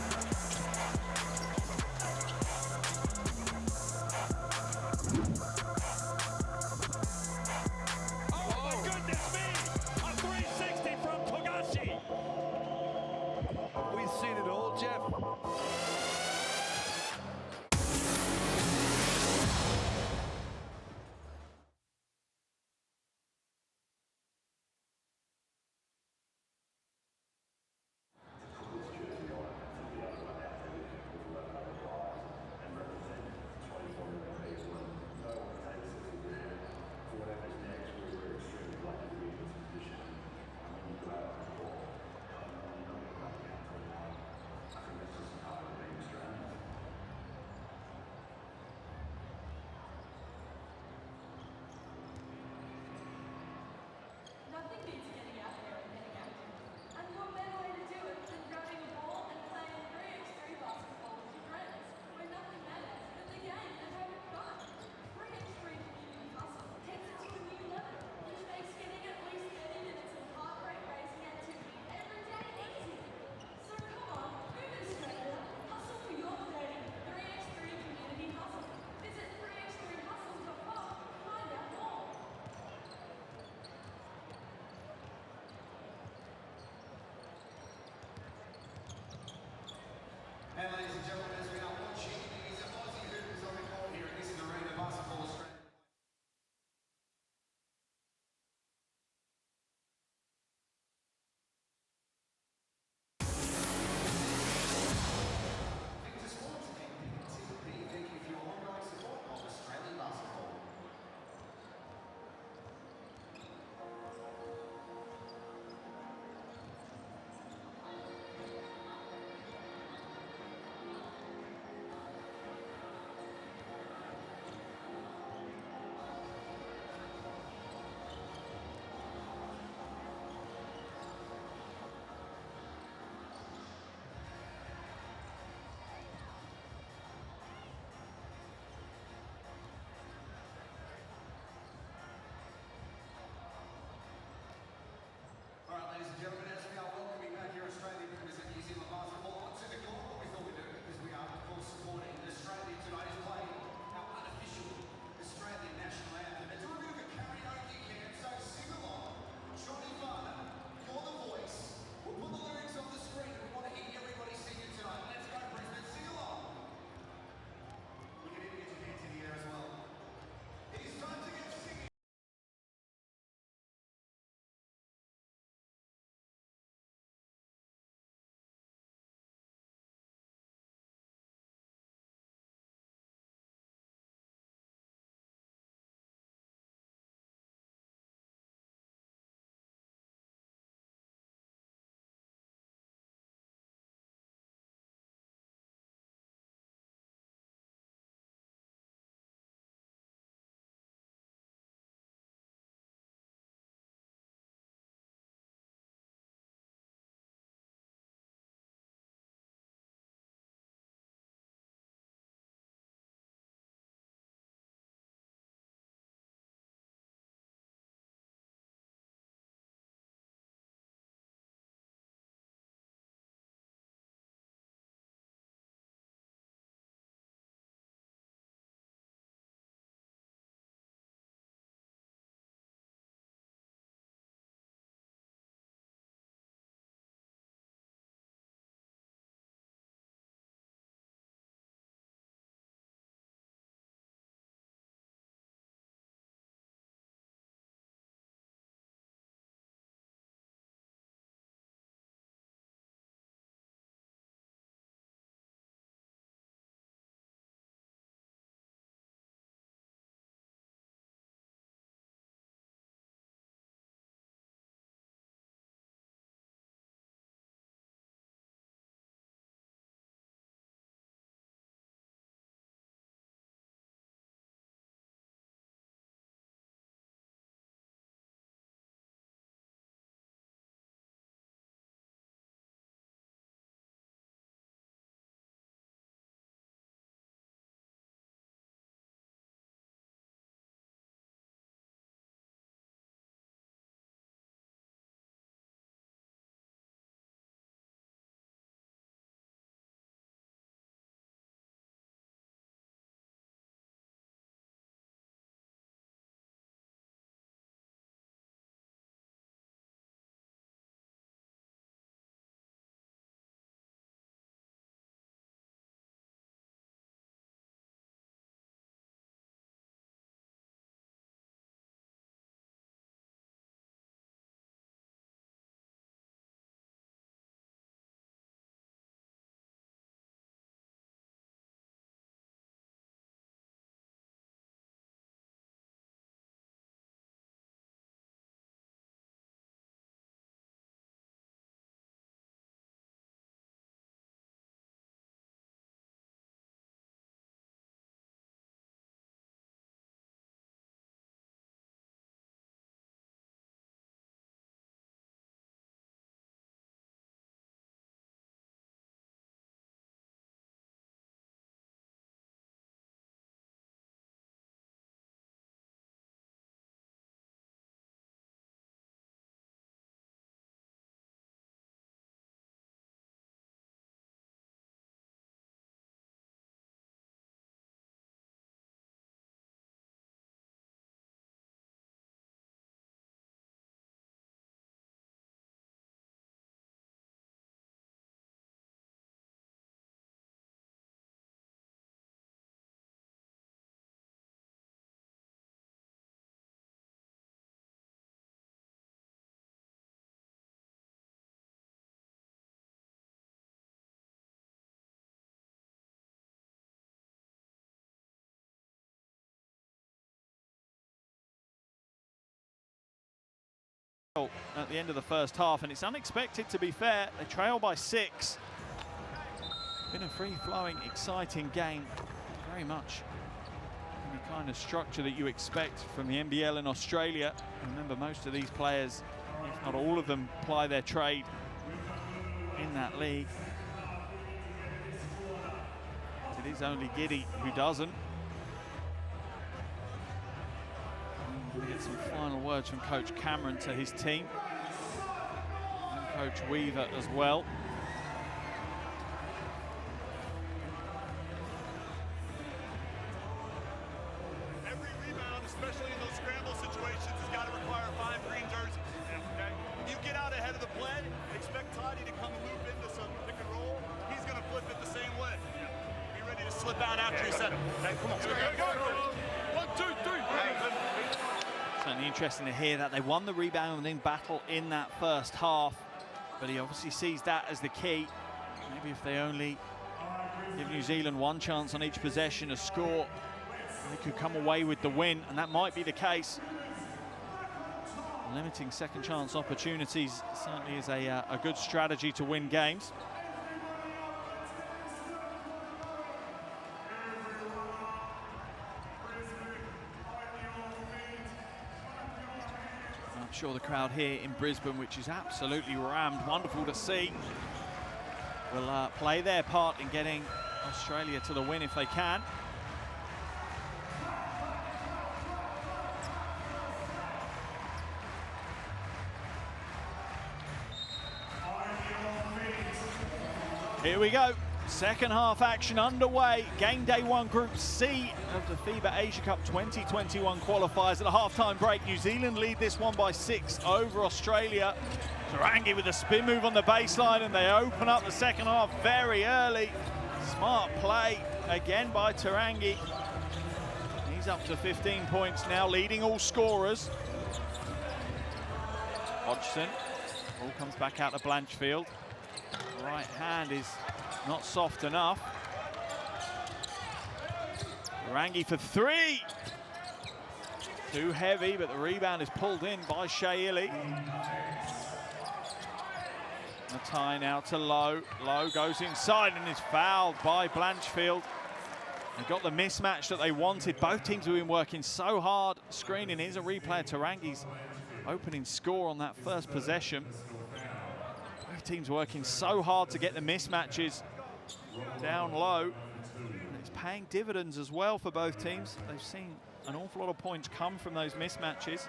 oh my goodness me, a 360 from Togashi. Have we seen it all, Jeff? at the end of the first half, and it's unexpected, to be fair. They trail by 6. Been a free-flowing, exciting game. Very much the kind of structure that you expect from the NBL in Australia. Remember, most of these players, if not all of them, ply their trade in that league. It is only Giddy who doesn't. We'll get some final words from Coach Cameron to his team, and Coach Weaver as well. Every rebound, especially in those scramble situations, has got to require 5 green jerseys. Okay? You get out ahead of the play, expect Toddy to come and loop into some pick and roll. He's going to flip it the same way. Be ready to slip out after you set it. Okay, come on. Go. 1, 2, 3. Certainly interesting to hear that they won the rebounding battle in that first half, but he obviously sees that as the key. Maybe if they only give New Zealand 1 chance on each possession to score, they could come away with the win, and that might be the case. Limiting second chance opportunities certainly is a good strategy to win games. I'm sure the crowd here in Brisbane, which is absolutely rammed, wonderful to see, will play their part in getting Australia to the win if they can. Here we go. Second half action underway. Game day 1, Group C of the FIBA Asia Cup 2021 qualifiers. At the halftime break, New Zealand lead this one by 6 over Australia. Tarangi with a spin move on the baseline, and they open up the second half very early. Smart play again by Tarangi. He's up to 15 points now, leading all scorers. Hodgson, ball comes back out to Blanchfield. Right hand is not soft enough. Tarangi for 3. Too heavy, but the rebound is pulled in by Shaili. Matai now to Lowe. Lowe goes inside and is fouled by Blanchfield. They got the mismatch that they wanted. Both teams have been working so hard screening. Here's a replay of Tarangi's opening score on that first possession. Both teams working so hard to get the mismatches down low. And it's paying dividends as well for both teams. They've seen an awful lot of points come from those mismatches.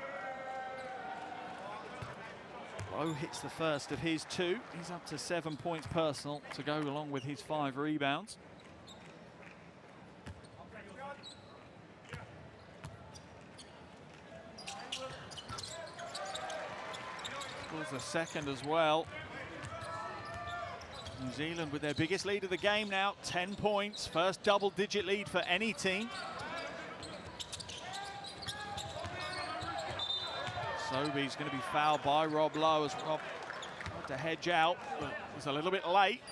Lowe hits the first of his 2. He's up to 7 points personal to go along with his 5 rebounds. Scores the second as well. New Zealand with their biggest lead of the game now, 10 points. First double-digit lead for any team. Sobey's going to be fouled by Rob Lowe as Rob tried to hedge out, but was a little bit late.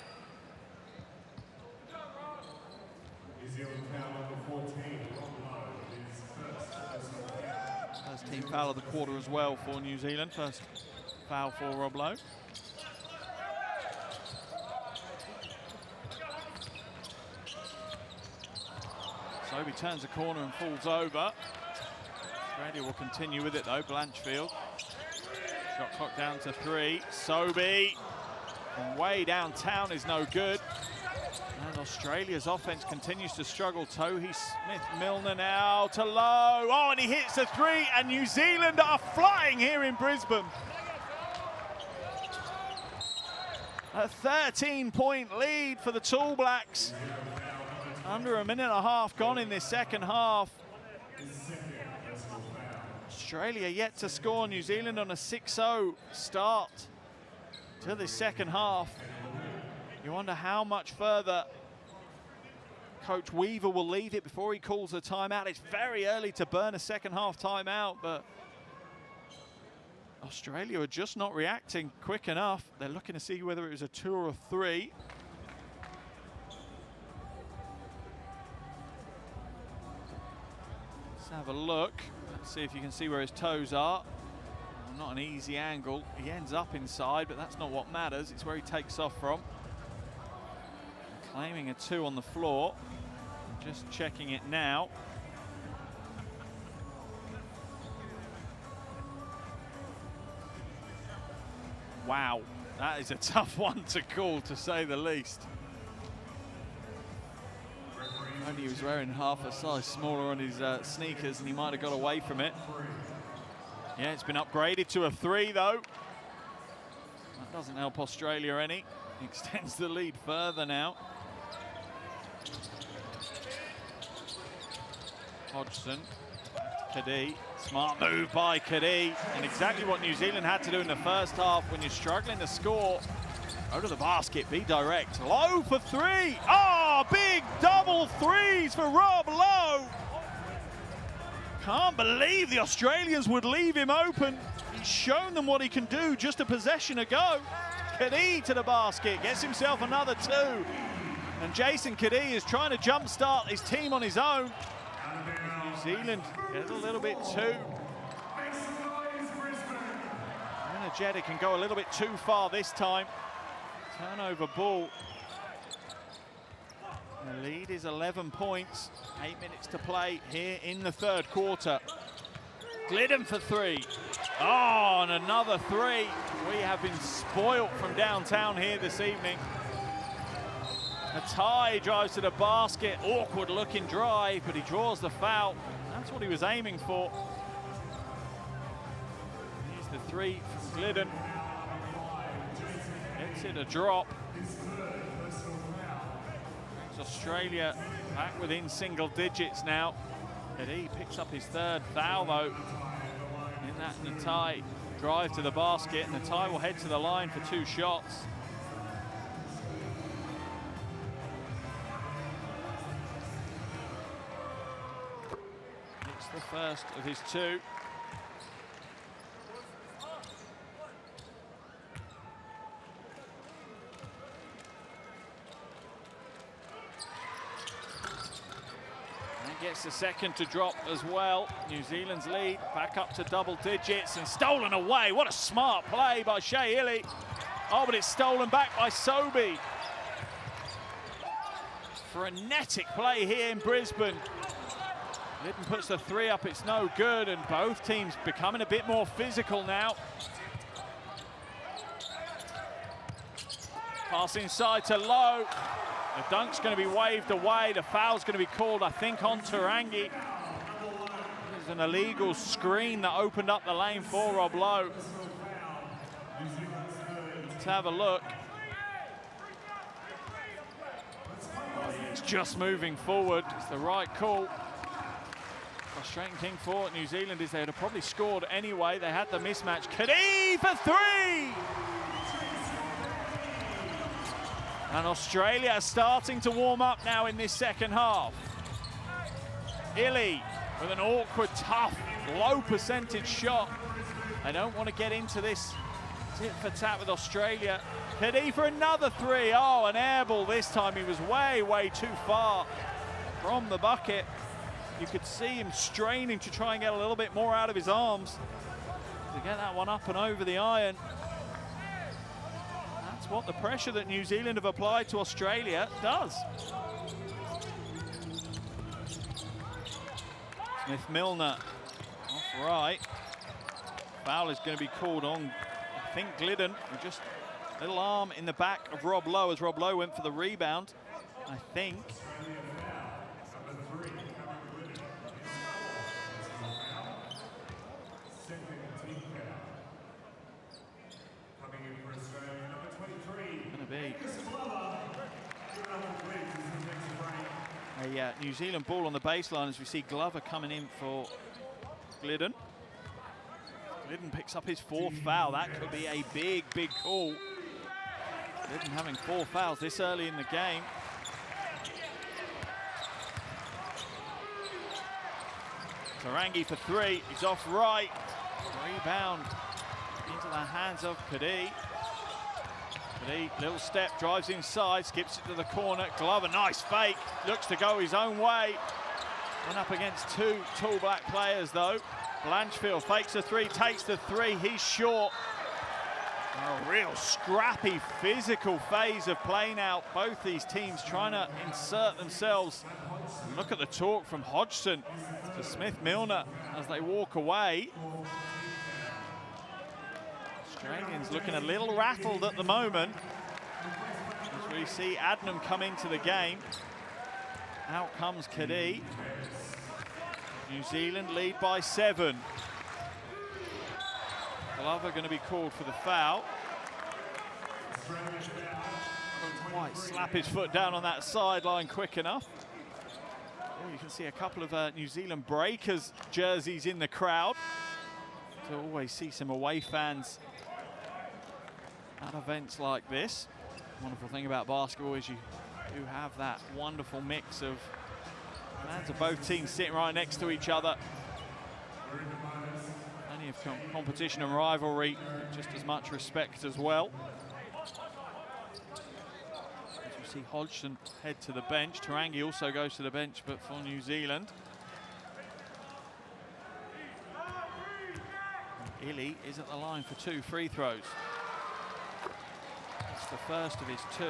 First team foul of the quarter as well for New Zealand. First foul for Rob Lowe. Sobey turns the corner and falls over. Australia will continue with it though. Blanchfield. Shot clock down to 3. Sobey from way downtown is no good. And Australia's offense continues to struggle. Tohi Smith-Milner now to Lowe. Oh, and he hits a 3, and New Zealand are flying here in Brisbane. A 13-point lead for the Tall Blacks. Under a minute and a half gone in this second half. Australia yet to score. New Zealand on a 6-0 start to the second half. You wonder how much further Coach Weaver will leave it before he calls a timeout. It's very early to burn a second half timeout, but Australia are just not reacting quick enough. They're looking to see whether it was a 2 or a 3. Let's have a look. Let's see if you can see where his toes are. Not an easy angle. He ends up inside, but that's not what matters. It's where he takes off from. Claiming a 2 on the floor. Just checking it now. Wow, that is a tough one to call, to say the least. Only he was wearing half a size smaller on his sneakers and he might have got away from it. Yeah, it's been upgraded to a 3 though. That doesn't help Australia any. Extends the lead further now. Hodgson, Kadee, smart move by Kadee, and exactly what New Zealand had to do in the first half. When you're struggling to score, go to the basket, be direct. Lowe for 3. Oh, big double threes for Rob Lowe. Can't believe the Australians would leave him open. He's shown them what he can do just a possession ago. Kadee to the basket, gets himself another 2. And Jason Kadee is trying to jumpstart his team on his own. New Zealand get a little bit too energetic and go a little bit too far this time. Turnover ball. The lead is 11 points. 8 minutes to play here in the third quarter. Glidden for 3. Oh, and another 3. We have been spoilt from downtown here this evening. Atai drives to the basket, awkward looking drive, but he draws the foul. That's what he was aiming for. Here's the 3 from Glidden. Gets it a drop. Brings Australia back within single digits now. Kadee picks up his 3rd foul though. In that Natai drive to the basket. Natai will head to the line for 2 shots. The first of his 2. And gets the second to drop as well. New Zealand's lead back up to double digits and stolen away. What a smart play by Shea Ili. Oh, but it's stolen back by Sobey. Frenetic play here in Brisbane. Glidden puts the 3 up, it's no good, and both teams becoming a bit more physical now. Pass inside to Lowe. The dunk's going to be waved away. The foul's going to be called, I think, on Tarangi. There's an illegal screen that opened up the lane for Rob Lowe. Let's have a look. It's just moving forward. It's the right call. Frustrating thing for New Zealand is they would have probably scored anyway. They had the mismatch. Kadee for 3! And Australia are starting to warm up now in this second half. Ili with an awkward, tough, low percentage shot. They don't want to get into this tit for tat with Australia. Kadee for another 3. Oh, an air ball this time. He was way, way too far from the bucket. You could see him straining to try and get a little bit more out of his arms to get that one up and over the iron. That's what the pressure that New Zealand have applied to Australia does. Smith-Milner off right. Foul is going to be called on, I think, Glidden. Just a little arm in the back of Rob Lowe as Rob Lowe went for the rebound, I think. A New Zealand ball on the baseline as we see Glover coming in for Glidden. Glidden picks up his 4th foul. That could be a big, big call. Glidden having 4 fouls this early in the game. Tarangi for 3. He's off right. Rebound into the hands of Kadee. Kadee, little step, drives inside, skips it to the corner. Glover, nice fake, looks to go his own way. Went up against 2 tall black players though. Blanchfield fakes the three, takes the three, he's short. A real scrappy, physical phase of play now. Both these teams trying to insert themselves. And look at the talk from Hodgson to Smith-Milner as they walk away. Australians looking a little rattled at the moment as we see Adnam come into the game. Out comes Kadhi. New Zealand lead by 7. Glover going to be called for the foul. Doesn't quite slap his foot down on that sideline quick enough. Oh, you can see a couple of New Zealand Breakers jerseys in the crowd. To always see some away fans at events like this. Wonderful thing about basketball is you do have that wonderful mix of fans of both teams sitting right next to each other. Plenty of competition and rivalry, just as much respect as well. As you see Hodgson head to the bench. Tarangi also goes to the bench, but for New Zealand. Illy is at the line for 2 free throws. It's the first of his 2.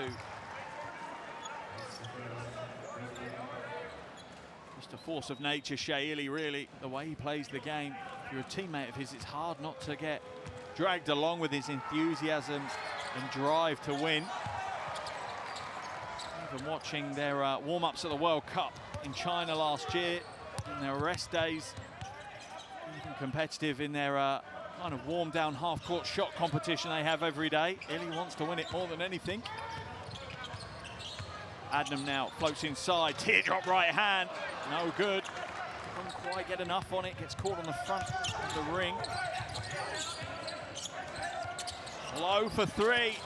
Just a force of nature, Shea Illy, really, the way he plays the game. If you're a teammate of his, it's hard not to get dragged along with his enthusiasm and drive to win. Even watching their warm-ups at the World Cup in China last year, in their rest days, even competitive in their kind of warm-down half-court shot competition they have every day. Illy wants to win it more than anything. Adnam now floats inside, teardrop right hand, no good. Couldn't quite get enough on it, gets caught on the front of the ring. Low for 3,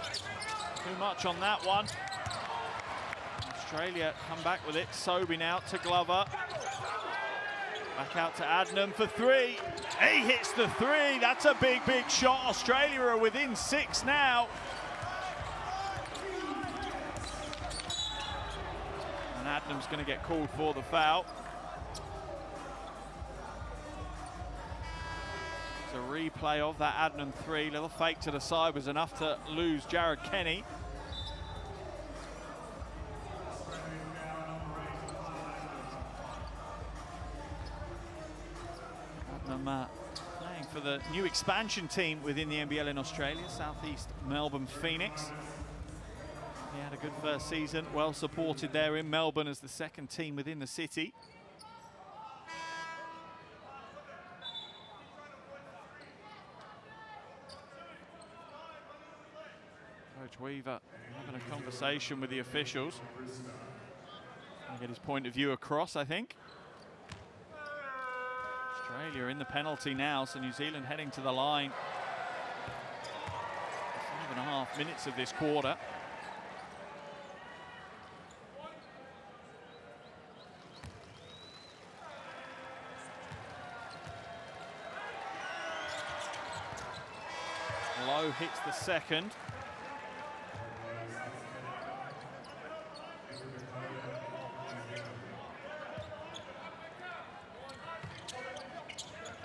too much on that one. Australia come back with it, Sobin out to Glover. Back out to Adnam for 3. He hits the 3, that's a big, big shot. Australia are within 6 now. And Adnam's going to get called for the foul. It's a replay of that Adnam 3. Little fake to the side was enough to lose Jared Kenny. Adnam playing for the new expansion team within the NBL in Australia, Southeast Melbourne Phoenix. He had a good first season, well supported there in Melbourne as the second team within the city. Coach Weaver having a conversation with the officials. Trying to get his point of view across, I think. Australia in the penalty now, so New Zealand heading to the line. 5.5 minutes of this quarter. Low hits the second.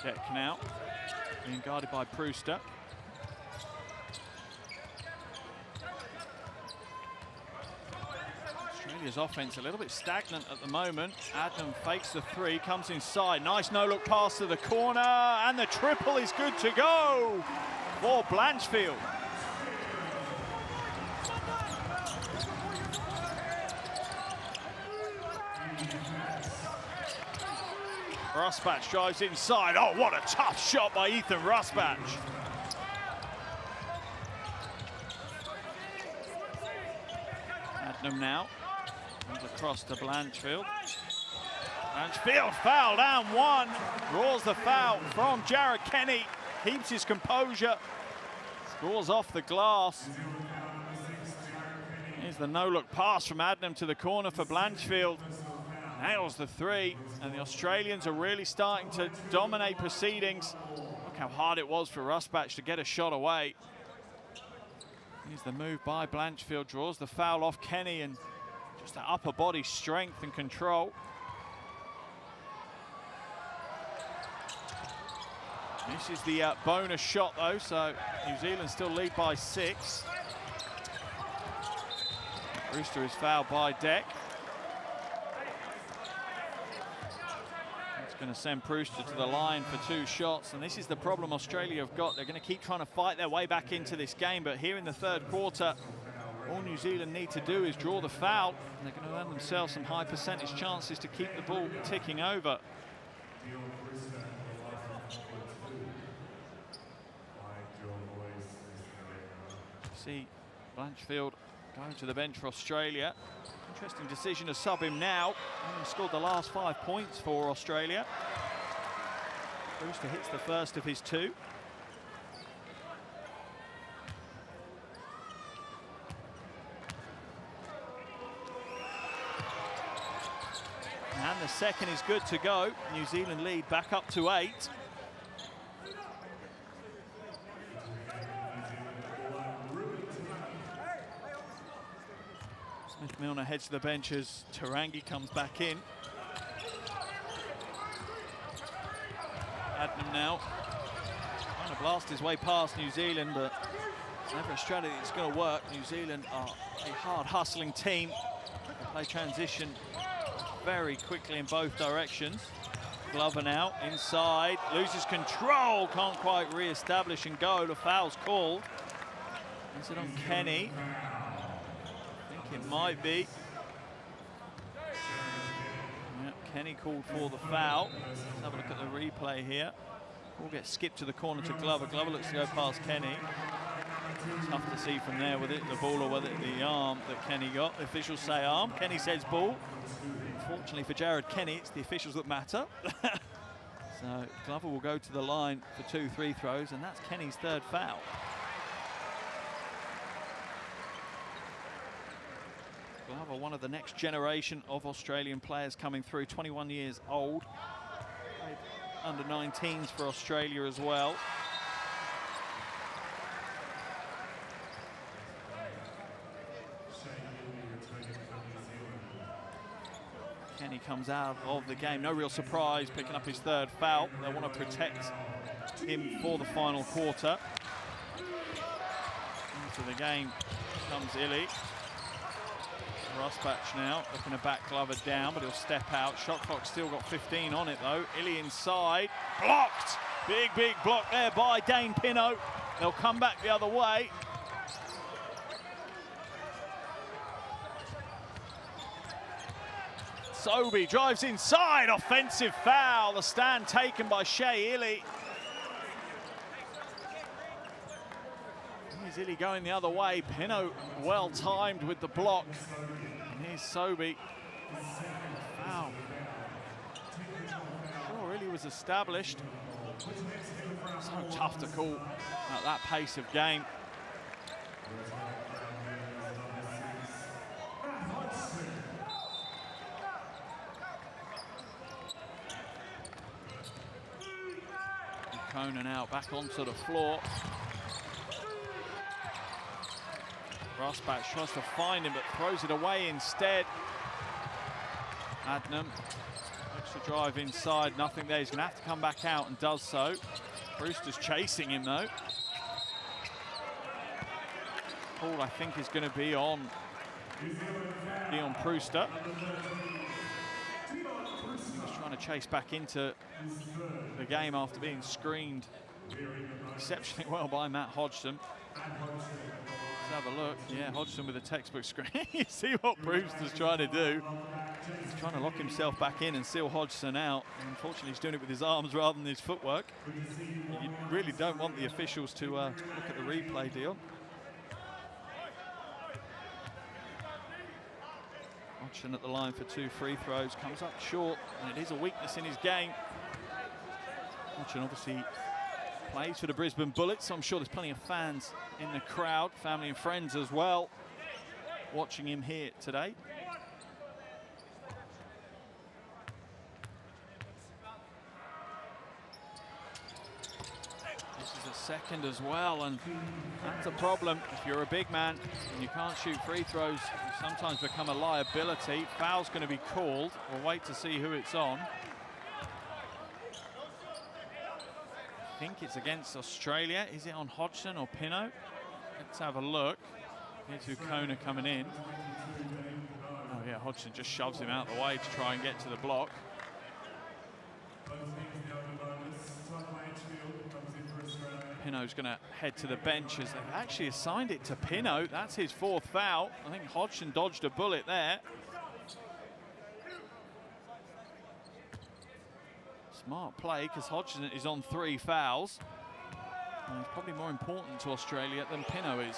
Deck now, being guarded by Brewster. Australia's offense a little bit stagnant at the moment. Adnam fakes the 3, comes inside. Nice no-look pass to the corner, and the triple is good to go for Blanchfield. Rusbatch drives inside. Oh, what a tough shot by Ethan Rusbatch. Adnam now comes across to Blanchfield. Blanchfield foul down 1. Draws the foul from Jared Kenny. Keeps his composure. Scores off the glass. Here's the no-look pass from Adnam to the corner for Blanchfield. Nails the 3, and the Australians are really starting to dominate proceedings. Look how hard it was for Rusbatch to get a shot away. Here's the move by Blanchfield, draws the foul off Kenny, and just that upper body strength and control. This is the bonus shot, though, so New Zealand still lead by 6. Brewster is fouled by Deck. It's going to send Brewster to the line for 2 shots, and this is the problem Australia have got. They're going to keep trying to fight their way back into this game, but here in the 3rd quarter, all New Zealand need to do is draw the foul, and they're going to earn themselves some high percentage chances to keep the ball ticking over. See Blanchfield going to the bench for Australia. Interesting decision to sub him now. He scored the last 5 points for Australia. Brewster hits the first of his 2. And the second is good to go. New Zealand lead back up to 8. Milner heads to the bench as Tarangi comes back in. Adnam now trying to blast his way past New Zealand, but it's never a strategy that's going to work. New Zealand are a hard hustling team. They play transition very quickly in both directions. Glover now inside, loses control, can't quite re-establish and go. The foul's called. Is it on Kenny? It might be. Yep, Kenny called for the foul. Let's have a look at the replay here. We'll get skipped to the corner to Glover. Glover looks to go past Kenny. Tough to see from there whether it's the ball or whether it's the arm that Kenny got. The officials say arm. Kenny says ball. Unfortunately for Jared Kenny, it's the officials that matter. So Glover will go to the line for 2 free throws, and that's Kenny's 3rd foul. Glover, one of the next generation of Australian players coming through, 21 years old. Played under 19s for Australia as well. Kenny comes out of the game, no real surprise, picking up his 3rd foul. They want to protect him for the final quarter. Into the game comes Illy. Rosbach now looking to back Glover down, but he'll step out. Shot clock still got 15 on it though. Illy inside, blocked. Big block there by Dane Pinot. They'll come back the other way. Sobey drives inside, offensive foul. The stand taken by Shea Illy. Here's Illy going the other way. Pinot well timed with the block. And here's Sobey. Foul. Sure, Illy was established. So tough to call at that pace of game. Conan out, back onto the floor. Rosbach tries to find him, but throws it away instead. Adnam looks to drive inside, nothing there. He's going to have to come back out and does so. Brewster's chasing him though. Call, I think, is going to be on Leon Brewster. He's trying to chase back into the game after being screened exceptionally well by Matt Hodgson. Let's have a look. Yeah, Hodgson with a textbook screen. You see what Brewster's trying to do. He's trying to lock himself back in and seal Hodgson out. And unfortunately, he's doing it with his arms rather than his footwork. You really don't want the officials to look at the replay deal. Hodgson at the line for 2 free throws, comes up short, and it is a weakness in his game. Hodgson obviously plays for the Brisbane Bullets, so I'm sure there's plenty of fans in the crowd, family and friends as well, watching him here today. This is a second as well, and that's a problem. If you're a big man and you can't shoot free throws, you sometimes become a liability. Foul's going to be called. We'll wait to see who it's on. I think it's against Australia. Is it on Hodgson or Pinot? Let's have a look. Here's Ukona coming in. Oh yeah, Hodgson just shoves him out of the way to try and get to the block. Pinot's going to head to the bench as they've actually assigned it to Pinot. That's his 4th foul. I think Hodgson dodged a bullet there. Smart play, because Hodgson is on 3 fouls. And he's probably more important to Australia than Pinot is.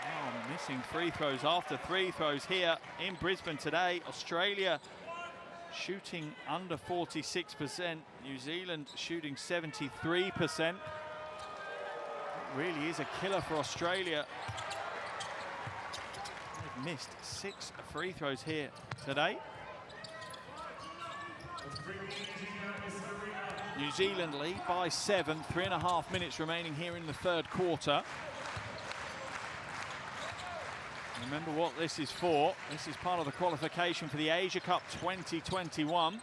Oh, missing free throws after 3 throws here in Brisbane today. Australia shooting under 46%. New Zealand shooting 73%. It really is a killer for Australia. They've missed 6 free throws here today. New Zealand lead by 7, 3.5 minutes remaining here in the 3rd quarter. Remember what this is for. This is part of the qualification for the Asia Cup 2021.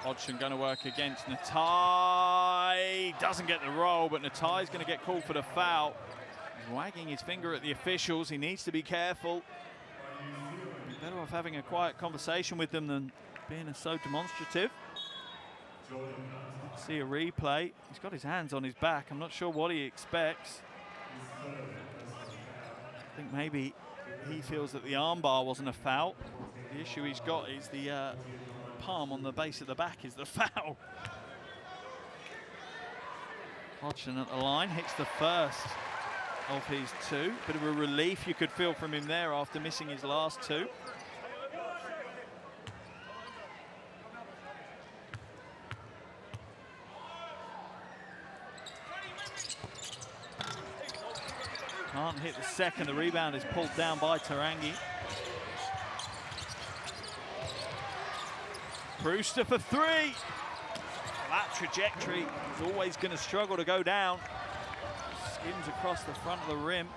Hodgson going to work against Natai. Doesn't get the roll, but Natai's going to get called for the foul. He's wagging his finger at the officials. He needs to be careful. He's better off having a quiet conversation with them than being so demonstrative. Let's see a replay. He's got his hands on his back. I'm not sure what he expects. I think maybe he feels that the armbar wasn't a foul. The issue he's got is the palm on the base of the back is the foul. Hodgson at the line, hits the first of his 2. Bit of a relief you could feel from him there after missing his last 2. Can't hit the second. The rebound is pulled down by Tarangi. Brewster for 3. That trajectory is always going to struggle to go down. Skims across the front of the rim.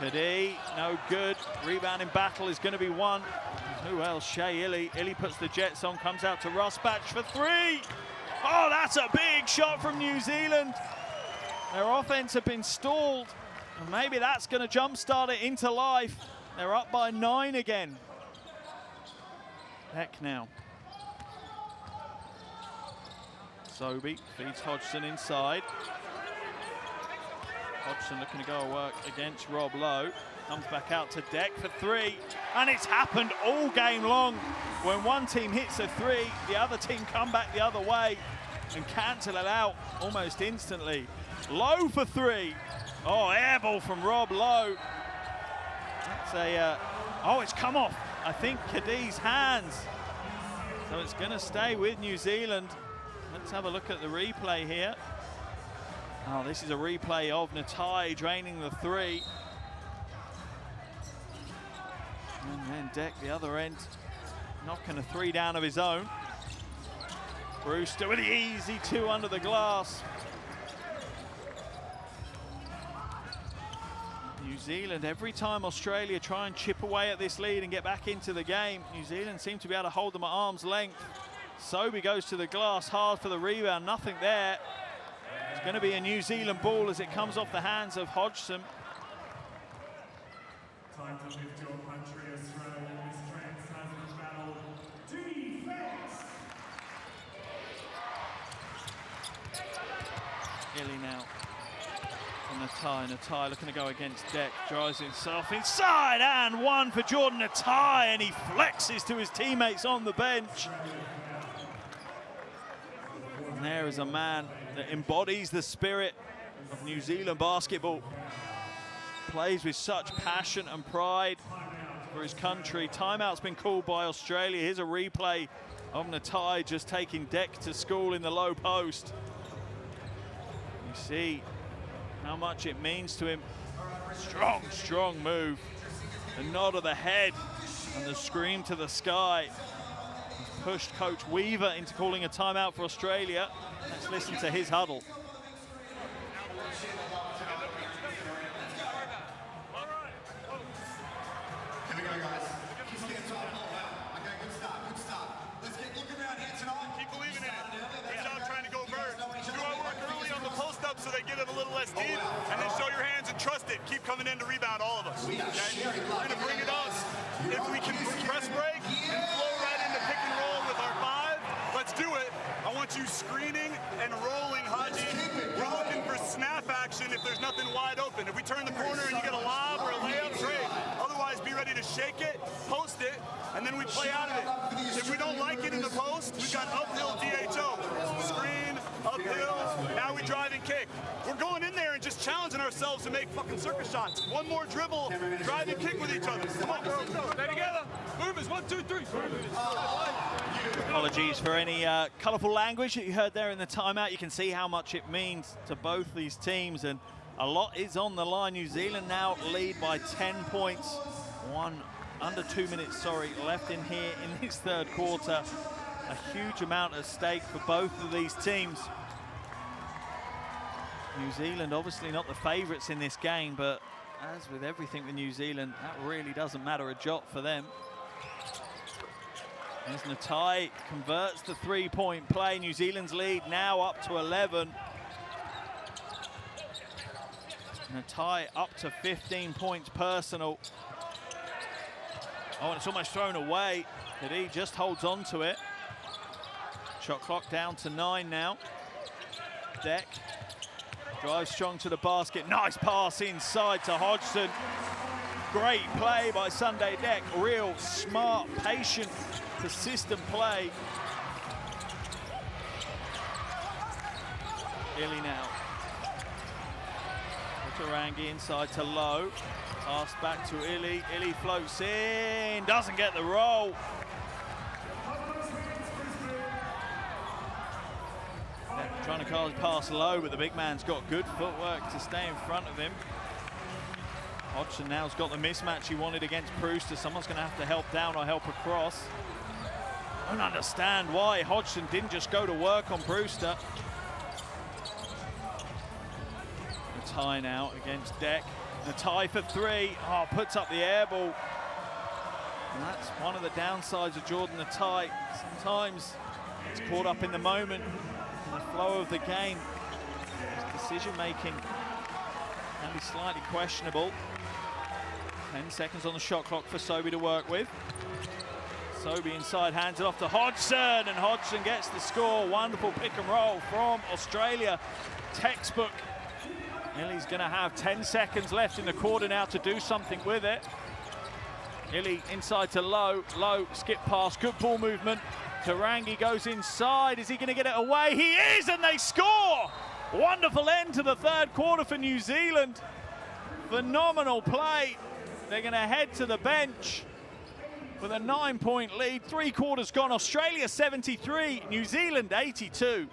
Kadee, no good. Rebounding battle is going to be won. Who else? Shea Illy. Illy puts the Jets on, comes out to Rosbach for 3. Oh, that's a big shot from New Zealand. Their offense have been stalled, and maybe that's going to jumpstart it into life. They're up by 9 again. Heck now. Sobey feeds Hodgson inside. Hodgson looking to go to work against Rob Lowe. Comes back out to Deck for 3. And it's happened all game long. When one team hits a 3, the other team come back the other way and cancel it out almost instantly. Lowe for 3. Oh, air ball from Rob Lowe. That's a, oh, it's come off, I think, Kadee's hands. So it's going to stay with New Zealand. Let's have a look at the replay here. Oh, this is a replay of Natai draining the 3. And then Deck, the other end, knocking a 3 down of his own. Brewster with the easy 2 under the glass. New Zealand, every time Australia try and chip away at this lead and get back into the game, New Zealand seem to be able to hold them at arm's length. Sobey goes to the glass, hard for the rebound, nothing there. It's going to be a New Zealand ball as it comes off the hands of Hodgson. Time to lift your country, Australia. This trans-Tasman battle. Defense! Illy now. And Natai looking to go against Deck, drives himself inside, and 1 for Jordan Natai, and he flexes to his teammates on the bench. And there is a man that embodies the spirit of New Zealand basketball. Plays with such passion and pride for his country. Timeout's been called by Australia. Here's a replay of Natai just taking Deck to school in the low post. You see how much it means to him. Strong, strong move. The nod of the head and the scream to the sky. He's pushed Coach Weaver into calling a timeout for Australia. Let's listen to his huddle. Here we go, guys. Keep staying top. Oh, wow. Okay, good start, good start. Let's get looking around here tonight. Keep believing in it. coming in to rebound all of us. Okay? We're going to bring it up. If we can press break and flow right into pick and roll with our 5, let's do it. I want you screening and rolling, Haji. We're looking for snap action if there's nothing wide open. If we turn the corner and you get a lob or a layup, great. Otherwise, be ready to shake it, post it, and then we play out of it. If we don't like it in the post, we've got uphill DHO. Screen, uphill, now we drive and kick. We're going in there and just challenging ourselves to make fucking circus shots. One more dribble, drive and kick with each other. Come on, bro. Stay together. Movers, 1, 2, 3. Apologies for any colourful language that you heard there in the timeout. You can see how much it means to both these teams, and a lot is on the line. New Zealand now lead by 10 points. Under 2 minutes, left in here in this third quarter. A huge amount at stake for both of these teams. New Zealand obviously not the favourites in this game, but as with everything with New Zealand, that really doesn't matter a jot for them. As Natai converts the three-point play, New Zealand's lead now up to 11. Natai up to 15 points personal. Oh, and it's almost thrown away, but he just holds on to it. Shot clock down to 9 now. Deck drives strong to the basket. Nice pass inside to Hodgson. Great play by Sunday Deck. Real smart, patient, persistent play. Illy now. Tarangi inside to Lowe. Pass back to Illy. Illy floats in, doesn't get the roll. Yeah, trying to call his pass low, but the big man's got good footwork to stay in front of him. Hodgson now's got the mismatch he wanted against Brewster. Someone's going to have to help down or help across. I don't understand why Hodgson didn't just go to work on Brewster. Natai now against Deck. Natai for 3. Oh, puts up the air ball. And that's one of the downsides of Jordan Natai. Sometimes it's caught up in the moment, in the flow of the game. His decision-making can be slightly questionable. 10 seconds on the shot clock for Sobey to work with. Sobey inside, hands it off to Hodgson, and Hodgson gets the score. Wonderful pick and roll from Australia. Textbook. Illy's going to have 10 seconds left in the quarter now to do something with it. Illy inside to Lowe. Lowe, skip pass, good ball movement. Tarangi goes inside. Is he going to get it away? He is, and they score! Wonderful end to the third quarter for New Zealand. Phenomenal play. They're going to head to the bench with a 9-point lead. 3 quarters gone. Australia 73, New Zealand 82.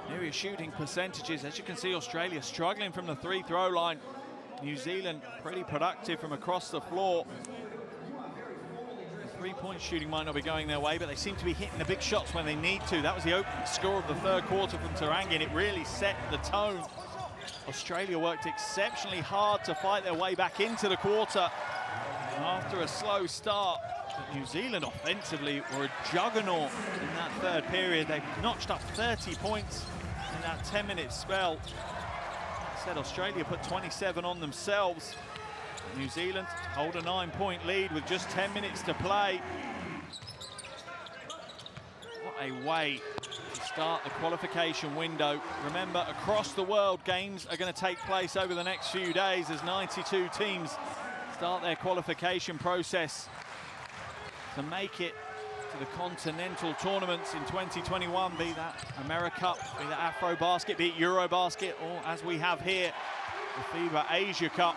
Here is shooting percentages. As you can see, Australia struggling from the free-throw line. New Zealand pretty productive from across the floor. The three-point shooting might not be going their way, but they seem to be hitting the big shots when they need to. That was the opening score of the third quarter from Tarangi, and it really set the tone. Australia worked exceptionally hard to fight their way back into the quarter. After a slow start, New Zealand offensively were a juggernaut in that third period. They notched up 30 points in that 10-minute spell. Said Australia put 27 on themselves. New Zealand hold a 9-point lead with just 10 minutes to play. What a way to start the qualification window. Remember, across the world, games are going to take place over the next few days as 92 teams start their qualification process to make it to the continental tournaments in 2021, be that AmeriCup, be that Afro Basket, be it Euro Basket, or as we have here, the FIBA Asia Cup.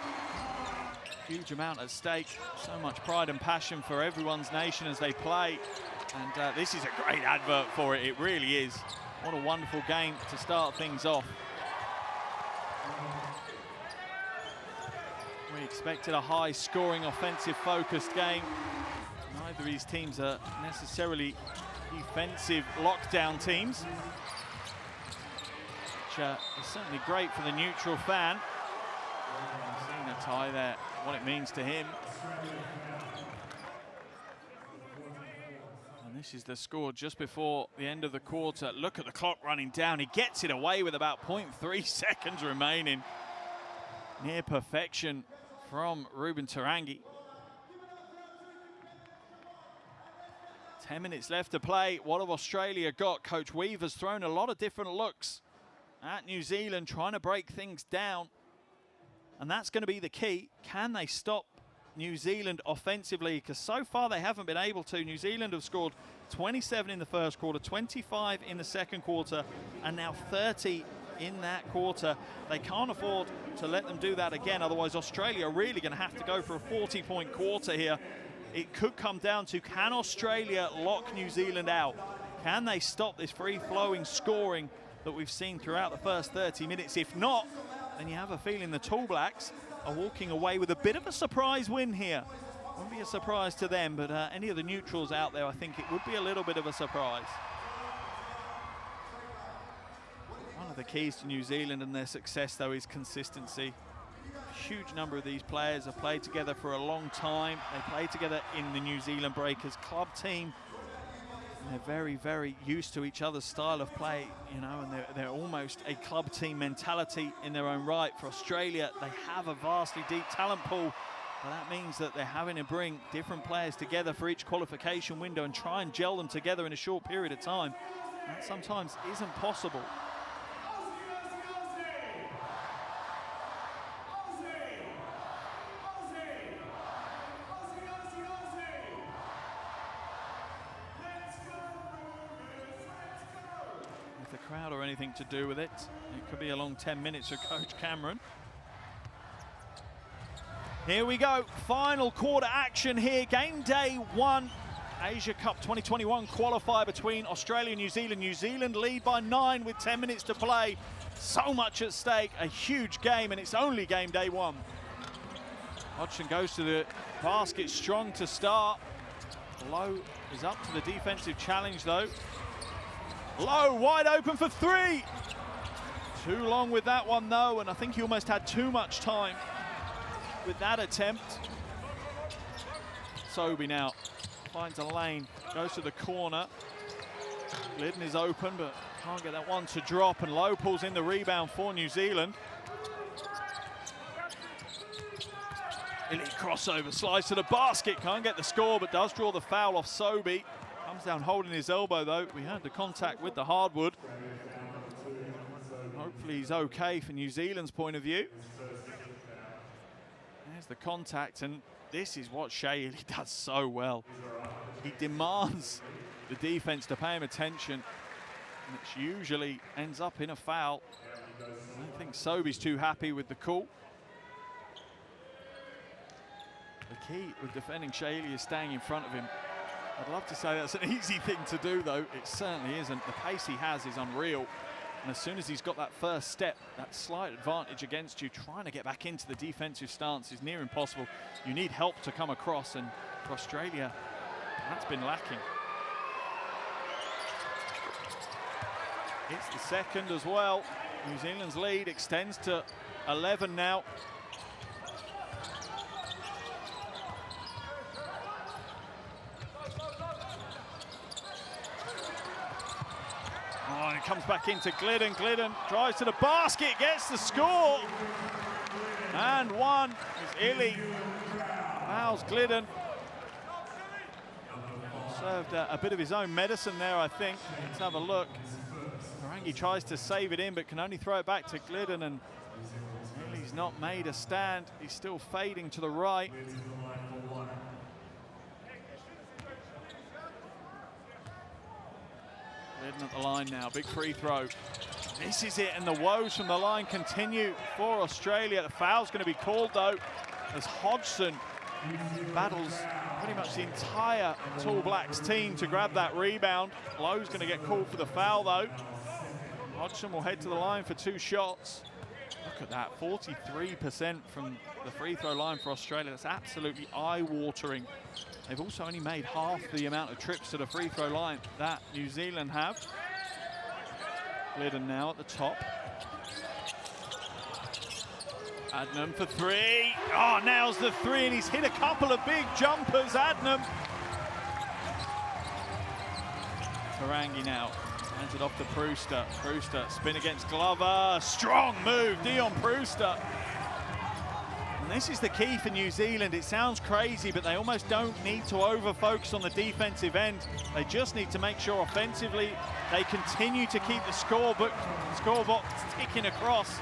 Huge amount at stake, so much pride and passion for everyone's nation as they play. And this is a great advert for it, it really is. What a wonderful game to start things off. We expected a high-scoring, offensive-focused game. Neither of these teams are necessarily defensive lockdown teams, which is certainly great for the neutral fan. Seeing a tie there, what it means to him. And This is the score just before the end of the quarter. Look at the clock running down. He gets it away with about 0.3 seconds remaining. Near perfection from Ruben Tarangi. 10 minutes left to play. What have Australia got? Coach Weaver's thrown a lot of different looks at New Zealand, trying to break things down. And that's going to be the key. Can they stop New Zealand offensively? Because so far they haven't been able to. New Zealand have scored 27 in the first quarter, 25 in the second quarter, and now 30 in that quarter. They can't afford to let them do that again. Otherwise, Australia are really going to have to go for a 40-point quarter here. It could come down to, can Australia lock New Zealand out? Can they stop this free-flowing scoring that we've seen throughout the first 30 minutes? If not, then you have a feeling the Tall Blacks are walking away with a bit of a surprise win here. Won't be a surprise to them, but any of the neutrals out there, I think it would be a little bit of a surprise. One of the keys to New Zealand and their success, though, is consistency. A huge number of these players have played together for a long time. They play together in the New Zealand Breakers club team. And they're very, very used to each other's style of play, you know, and they're almost a club team mentality in their own right. For Australia, they have a vastly deep talent pool, but that means that they're having to bring different players together for each qualification window and try and gel them together in a short period of time. That sometimes isn't possible. The crowd or anything to do with it. It could be a long 10 minutes for Coach Cameron. Here we go, final quarter action here. Game day 1, Asia Cup 2021 qualifier between Australia and New Zealand. New Zealand lead by 9 with 10 minutes to play. So much at stake, a huge game, and it's only game day 1. Hodgson goes to the basket strong to start. Lowe is up to the defensive challenge though. Lowe wide open for 3. Too long with that one though, and I think he almost had too much time with that attempt. Sobey now finds a lane, goes to the corner. Glidden is open, but can't get that one to drop, and Lowe pulls in the rebound for New Zealand. Elite crossover, slides to the basket, can't get the score, but does draw the foul off Sobey. Comes down holding his elbow though. We had the contact with the hardwood. Hopefully he's okay for New Zealand's point of view. There's the contact, and this is what Shea Ili does so well. He demands the defense to pay him attention, which usually ends up in a foul. I don't think Sobey's too happy with the call. The key with defending Shea Ili is staying in front of him. I'd love to say that's an easy thing to do, though. It certainly isn't. The pace he has is unreal. And as soon as he's got that first step, that slight advantage against you, trying to get back into the defensive stance is near impossible. You need help to come across, and for Australia, that's been lacking. It's the second as well. New Zealand's lead extends to 11 now. Oh, and it comes back into Glidden. Glidden drives to the basket, gets the score. And one is Ili. Fouls Glidden. Served a bit of his own medicine there, I think. Let's have a look. Tarangi tries to save it in, but can only throw it back to Glidden, and Ili's not made a stand. He's still fading to the right. Glidden at the line now, big free throw. This is it, and the woes from the line continue for Australia. The foul's going to be called though, as Hodgson battles pretty much the entire Tall Blacks team to grab that rebound. Lowe's going to get called for the foul though. Hodgson will head to the line for 2 shots. Look at that, 43% from the free throw line for Australia. That's absolutely eye-watering. They've also only made half the amount of trips to the free throw line that New Zealand have. Glidden now at the top. Adnam for 3. Oh, nails the 3, and he's hit a couple of big jumpers, Adnam. Tarangi now. Hands it off to Brewster. Brewster, spin against Glover. Strong move, Dion Brewster. And this is the key for New Zealand. It sounds crazy, but they almost don't need to over-focus on the defensive end. They just need to make sure offensively they continue to keep the scorebox ticking across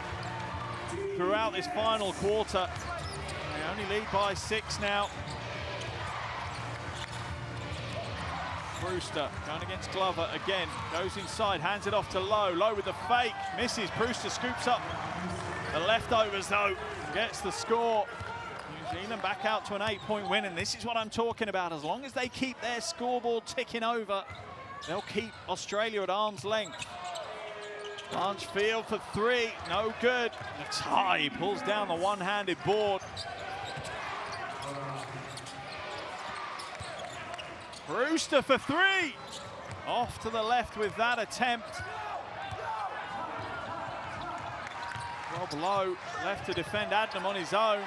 throughout this final quarter. They only lead by 6 now. Brewster going against Glover again, goes inside, hands it off to Lowe. Lowe with the fake, misses. Brewster scoops up the leftovers though, gets the score. New Zealand back out to an 8-point win, and this is what I'm talking about. As long as they keep their scoreboard ticking over, they'll keep Australia at arm's length. Blanchfield for 3, no good. Natai pulls down the one-handed board. Brewster for 3. Off to the left with that attempt. Rob Lowe left to defend Adnam on his own.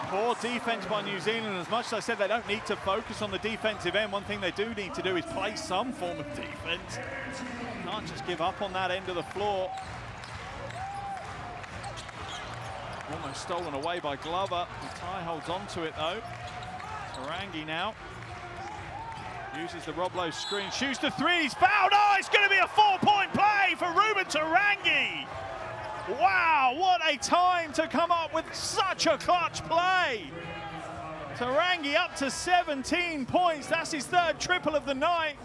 Poor defense by New Zealand. As much as I said they don't need to focus on the defensive end, one thing they do need to do is play some form of defense. Can't just give up on that end of the floor. Almost stolen away by Glover. Natai holds on to it though. Tarangi now. Uses the Rob Lowe screen, shoots the 3, he's fouled. Oh, it's going to be a 4-point play for Ruben Tarangi. Wow, what a time to come up with such a clutch play. Tarangi up to 17 points. That's his 3rd triple of the night.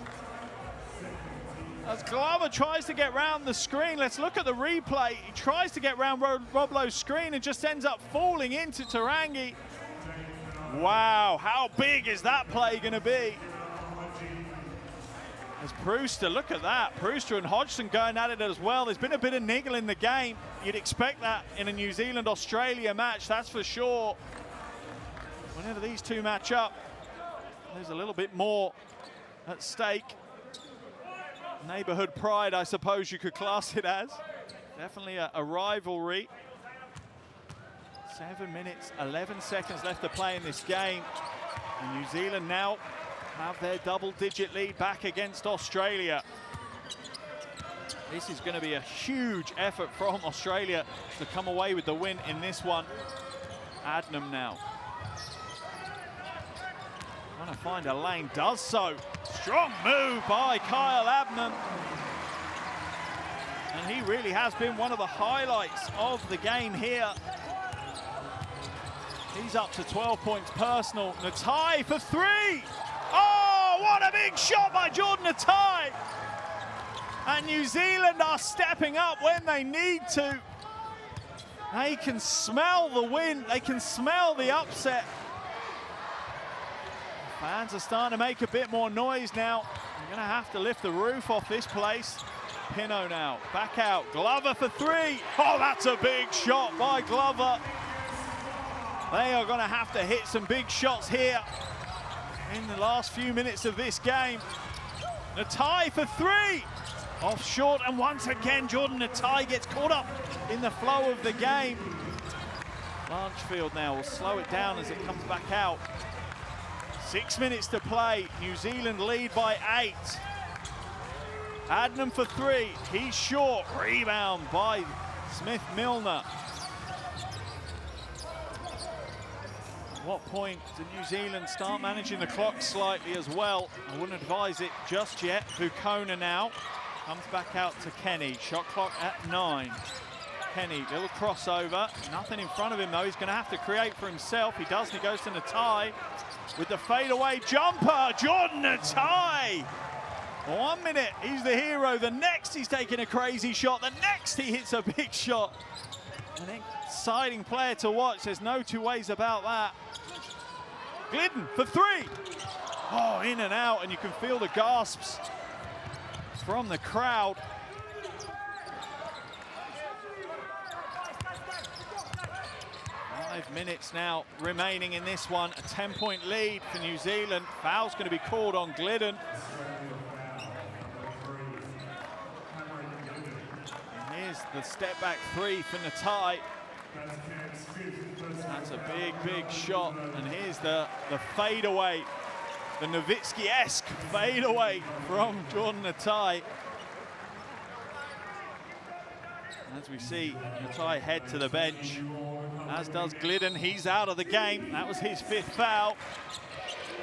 As Glover tries to get round the screen, let's look at the replay. He tries to get round Rob Lowe's screen and just ends up falling into Tarangi. Wow, how big is that play going to be? As Brewster, look at that. Brewster and Hodgson going at it as well. There's been a bit of niggle in the game. You'd expect that in a New Zealand-Australia match, that's for sure. Whenever these two match up, there's a little bit more at stake. Neighborhood pride, I suppose you could class it as. Definitely a rivalry. 7 minutes, 11 seconds left to play in this game. And New Zealand now have their double-digit lead back against Australia. This is going to be a huge effort from Australia to come away with the win in this one. Adnam now. Trying to find a lane, does so. Strong move by Kyle Adnam. And he really has been one of the highlights of the game here. He's up to 12 points personal. Natai for 3. Oh, what a big shot by Jordan Natai. And New Zealand are stepping up when they need to. They can smell the win. They can smell the upset. Fans are starting to make a bit more noise now. You're going to have to lift the roof off this place. Pino now, back out. Glover for 3. Oh, that's a big shot by Glover. They are going to have to hit some big shots here in the last few minutes of this game. Natai for 3. Off short, and once again, Jordan Natai gets caught up in the flow of the game. Blanchfield now will slow it down as it comes back out. 6 minutes to play. New Zealand lead by 8. Adnam for 3. He's short. Rebound by Smith-Milner. At what point do New Zealand start managing the clock slightly as well? I wouldn't advise it just yet. Vukona now comes back out to Kenny. Shot clock at 9. Kenny, little crossover. Nothing in front of him though. He's going to have to create for himself. He does, and he goes to Natai with the fadeaway jumper. Jordan Natai. 1 minute, he's the hero. The next, he's taking a crazy shot. The next, he hits a big shot. An exciting player to watch. There's no two ways about that. Glidden for 3. Oh, in and out, and you can feel the gasps from the crowd. Five minutes now remaining in this one. A 10-point lead for New Zealand. Foul's going to be called on Glidden. And here's the step back 3 for Natai. That's a big, big shot. And here's the fadeaway The Nowitzki-esque fade away from Jordan Atai. As we see Atai head to the bench, as does Glidden. He's out of the game. That was his 5th foul.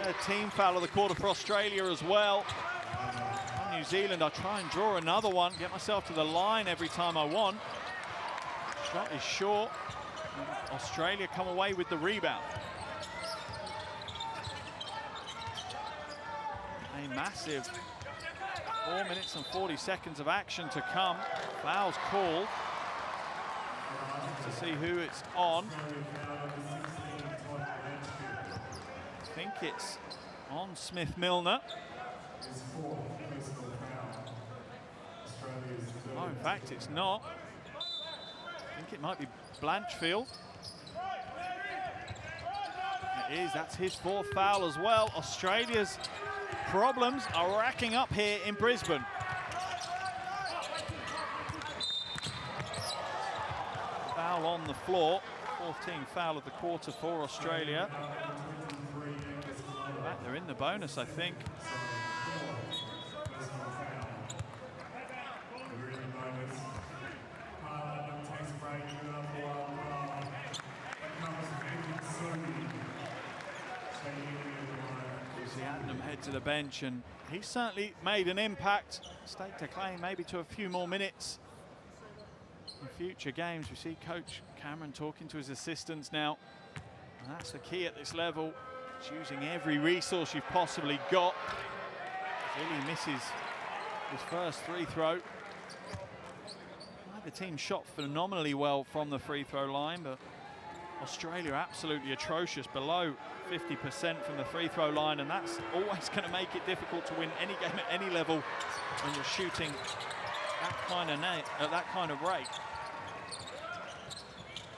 A team foul of the quarter for Australia as well. On New Zealand, I try and draw another one, get myself to the line every time I want. Shot is short. Australia come away with the rebound. A massive 4 minutes and 40 seconds of action to come. Fouls called. To see who it's on. I think it's on Smith-Milner. Oh, in fact, it's not. I think it might be Blanchfield. It is, that's his 4th foul as well. Australia's problems are racking up here in Brisbane. Foul on the floor. 4th team foul of the quarter for Australia. In fact, they're in the bonus, I think. Head to the bench, and he certainly made an impact. Stake to claim maybe to a few more minutes in future games. We see Coach Cameron talking to his assistants now, and that's the key at this level. It's using every resource you've possibly got. Really misses his first free throw. The team shot phenomenally well from the free throw line, but Australia absolutely atrocious, below 50% from the free throw line, and that's always going to make it difficult to win any game at any level when you're shooting at that kind of rate.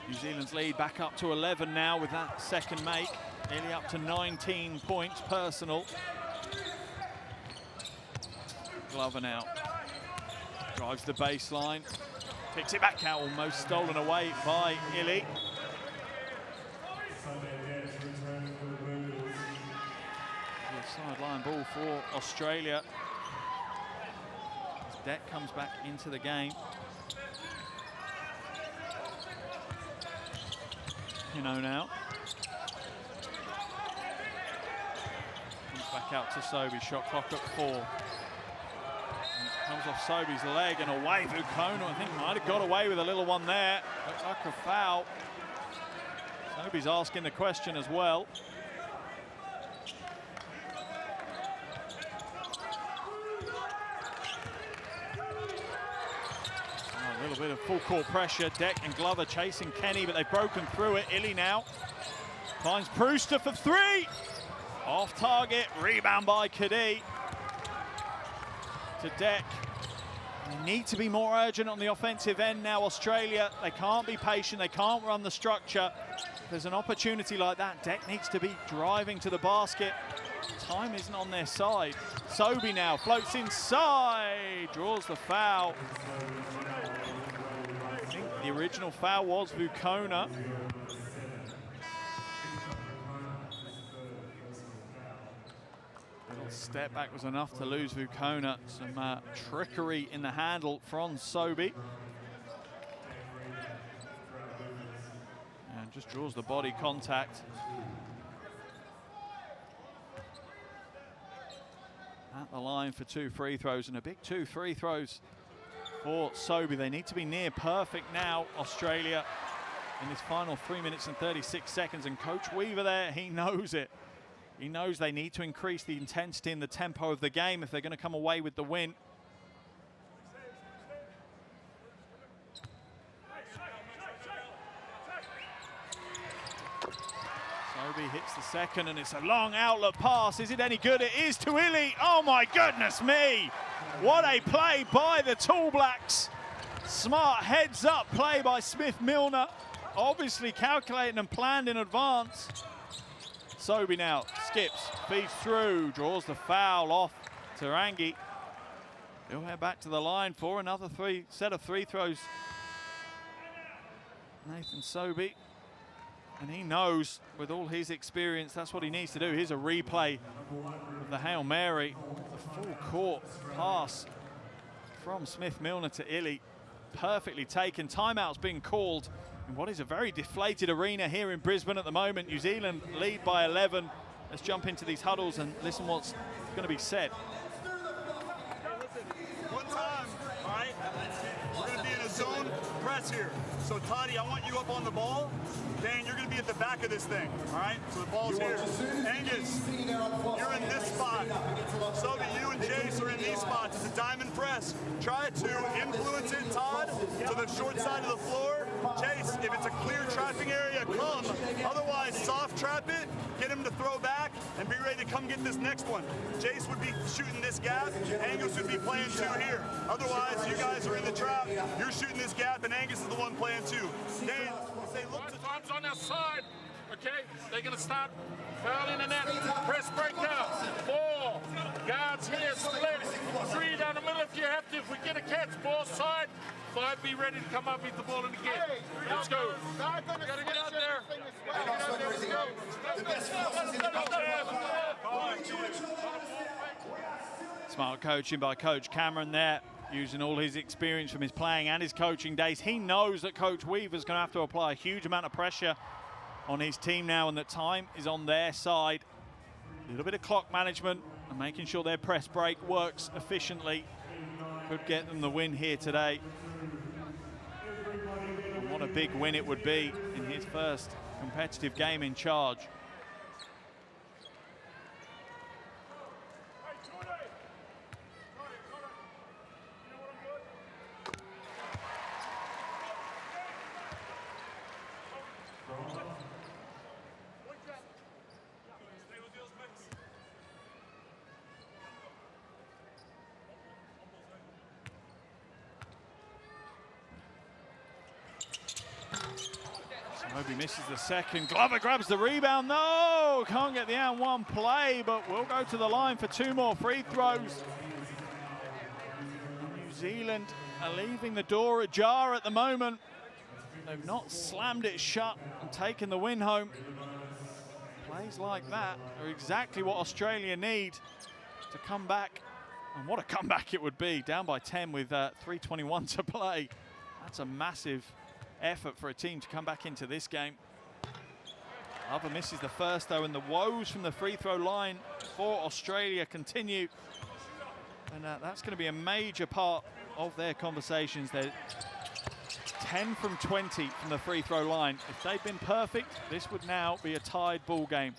New Zealand's lead back up to 11 now with that second make, nearly up to 19 points personal. Glover now drives the baseline, picks it back out, almost stolen away by Illy. Sideline ball for Australia. As Deck comes back into the game. You know now. Comes back out to Sobey, shot clock at 4. And it comes off Sobey's leg and away. Vukona, I think, might have got away with a little one there. Looks like a foul. Sobey's asking the question as well. A little bit of full court pressure. Deck and Glover chasing Kenny, but they've broken through it. Illy now finds Brewster for 3. Off target, rebound by Kadee. To Deck. They need to be more urgent on the offensive end now, Australia. They can't be patient, they can't run the structure. If there's an opportunity like that, Deck needs to be driving to the basket. Time isn't on their side. Sobey now floats inside, draws the foul. I think the original foul was Vukona. Little step back was enough to lose Vukona. Some trickery in the handle from Sobey. And just draws the body contact. At the line for 2 free throws, and a big 2 free throws for Sobey. They need to be near perfect now, Australia, in this final 3 minutes and 36 seconds. And Coach Weaver there, he knows it. He knows they need to increase the intensity and the tempo of the game if they're going to come away with the win. Sobey hits the second, and it's a long outlet pass. Is it any good? It is to Illy. Oh my goodness me! What a play by the Tall Blacks. Smart heads up play by Smith-Milner. Obviously calculating and planned in advance. Sobey now skips, feeds through, draws the foul off Tarangi. He'll head back to the line for another set of free throws. Nathan Sobey. And he knows, with all his experience, that's what he needs to do. Here's a replay the Hail Mary. The full court pass from Smith-Milner to Illy. Perfectly taken. Timeout's been called in what is a very deflated arena here in Brisbane at the moment. New Zealand lead by 11. Let's jump into these huddles and listen what's going to be said. One time, all right? We're going to be in a zone press here. So, Toddy, I want you up on the ball. Dan, you're going to be at the back of this thing, all right? So the ball's here. Angus, you're in this spot. So that you and Jace are in these spots. It's a diamond press. Try to influence it, Todd, to the short side of the floor. Jace, if it's a clear trapping area, come. Otherwise, soft trap it, get him to throw back, and be ready to come get this next one. Jace would be shooting this gap. Angus would be playing two here. Otherwise, you guys are in the trap. You're shooting this gap, and Angus is the one playing two. Dan, they look to time's on our side. Okay, they're going to start fouling in that press breakout. 4 guards here, split. 3 down the middle if you have to. If we get a catch, ball side. 5 be ready to come up, beat the ball in again. Let's go. Got to get out there. Smart coaching by Coach Cameron there, using all his experience from his playing and his coaching days. He knows that Coach Weaver's going to have to apply a huge amount of pressure on his team now, and that time is on their side. A little bit of clock management and making sure their press break works efficiently could get them the win here today. And what a big win it would be in his first competitive game in charge. Moby misses the second. Glover grabs the rebound. No, can't get the and one play, but we'll go to the line for 2 more free throws. New Zealand are leaving the door ajar at the moment. They've not slammed it shut and taken the win home. Plays like that are exactly what Australia need to come back. And what a comeback it would be, down by 10 with 3:21 to play. That's a massive effort for a team to come back into this game. Glover misses the first though, and the woes from the free throw line for Australia continue. And that's going to be a major part of their conversations. They're 10 from 20 from the free throw line. If they'd been perfect, this would now be a tied ball game.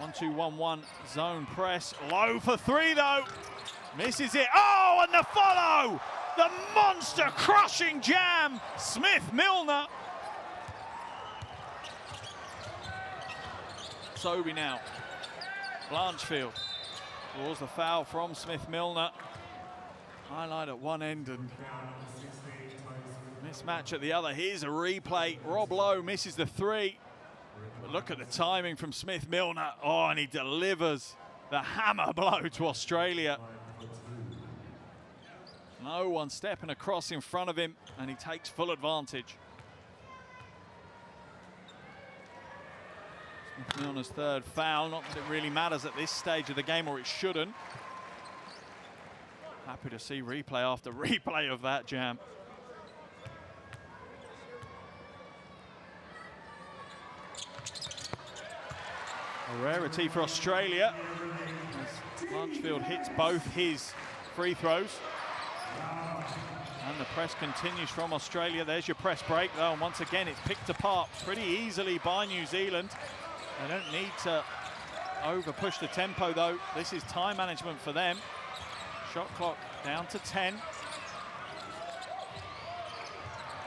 1-2-1-1 zone press. Low for 3 though. Misses it. Oh, and the follow! The monster crushing jam, Smith-Milner. Sobey now. Blanchfield draws the foul from Smith-Milner. Highlight at one end and mismatch at the other. Here's a replay. Rob Lowe misses the 3. But look at the timing from Smith-Milner. Oh, and he delivers the hammer blow to Australia. No one stepping across in front of him, and he takes full advantage. Smith-Milner's 3rd foul. Not that it really matters at this stage of the game, or it shouldn't. Happy to see replay after replay of that jam. A rarity for Australia as Blanchfield hits both his free throws. And the press continues from Australia. There's your press break though, and once again it's picked apart pretty easily by New Zealand. They don't need to over push the tempo though. This is time management for them. Shot clock down to 10.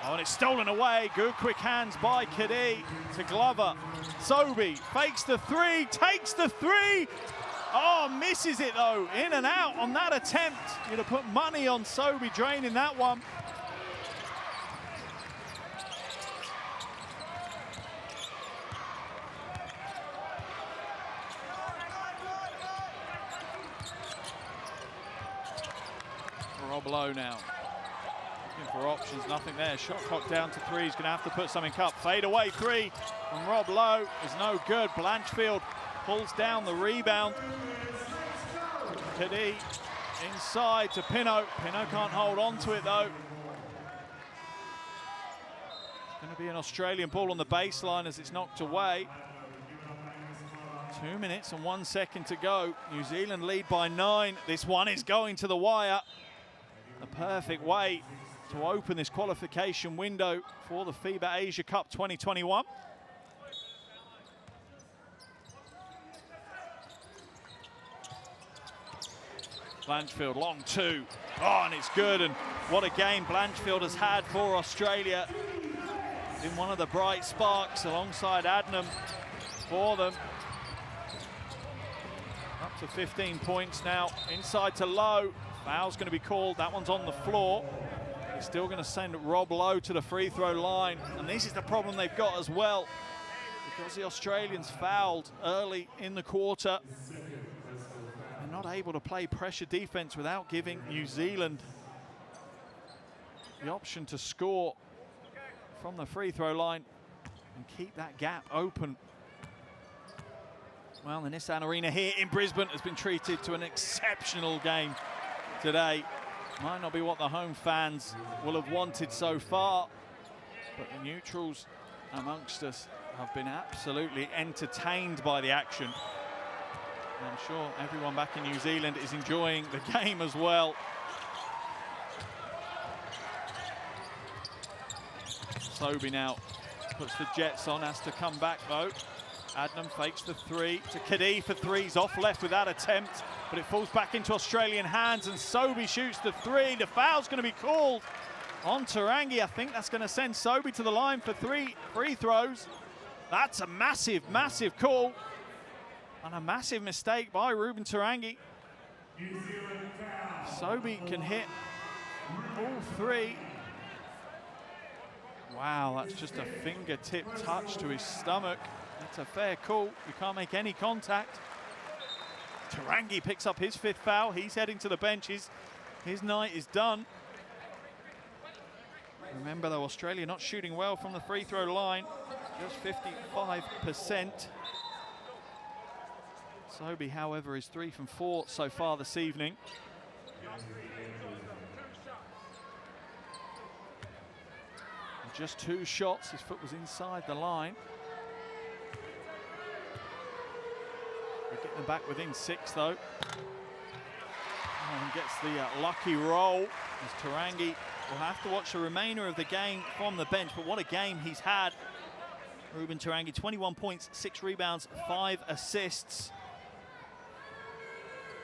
Oh, and it's stolen away. Good quick hands by Kadee to Glover. Sobey fakes the 3, takes the 3. Oh, misses it though, in and out on that attempt. You'd have put money on Sobey draining that one. Rob Lowe now. Looking for options, nothing there. Shot clock down to 3, he's gonna have to put something up. Fade away 3 from Rob Lowe is no good. Blanchfield pulls down the rebound. Kadee inside to Pino. Pino can't hold on to it though. It's going to be an Australian ball on the baseline as it's knocked away. 2 minutes and 1 second to go. New Zealand lead by 9. This one is going to the wire. A perfect way to open this qualification window for the FIBA Asia Cup 2021. Blanchfield, long two. Oh, and it's good. And what a game Blanchfield has had for Australia. Been one of the bright sparks alongside Adnam for them. Up to 15 points now. Inside to Lowe. Foul's going to be called. That one's on the floor. He's still going to send Rob Lowe to the free throw line. And this is the problem they've got as well. Because the Australians fouled early in the quarter. They're not able to play pressure defense without giving New Zealand the option to score from the free throw line and keep that gap open. Well, the Nissan Arena here in Brisbane has been treated to an exceptional game today. Might not be what the home fans will have wanted so far, but the neutrals amongst us have been absolutely entertained by the action. I'm sure everyone back in New Zealand is enjoying the game as well. Sobey now puts the Jets on, has to come back though. Adnam fakes the three to Kadee for threes, off left with that attempt, but it falls back into Australian hands and Sobey shoots the three. The foul's going to be called on Tarangi. I think that's going to send Sobey to the line for 3 free throws. That's a massive, massive call and a massive mistake by Ruben Tarangi. Sobey can hit all 3. Wow, that's just a fingertip touch to his stomach. That's a fair call. You can't make any contact. Tarangi picks up his 5th foul. He's heading to the bench. His night is done. Remember though, Australia not shooting well from the free throw line. Just 55%. Sobey, however, is 3 from 4 so far this evening. Just 2 shots. His foot was inside the line. We're getting them back within 6 though. And gets the lucky roll as Tarangi will have to watch the remainder of the game from the bench. But what a game he's had. Ruben Tarangi, 21 points, 6 rebounds, 5 assists.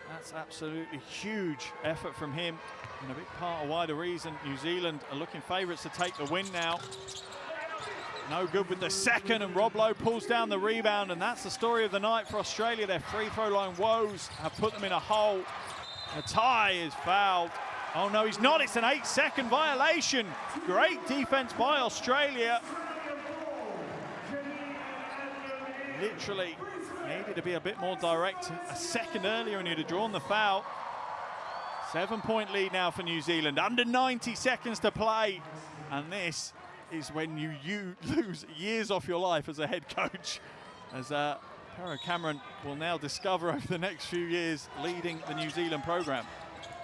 That's absolutely huge effort from him. And a big part of why the reason New Zealand are looking favourites to take the win now. No good with the second, and Rob Lowe pulls down the rebound, and that's the story of the night for Australia. Their free throw line woes have put them in a hole. Ty is fouled. Oh no, he's not. It's an 8-second violation. Great defense by Australia. Literally needed to be a bit more direct. A second earlier and he'd have drawn the foul. 7-point lead now for New Zealand. Under 90 seconds to play. And this is when you lose years off your life as a head coach. As Pero Cameron will now discover over the next few years leading the New Zealand program.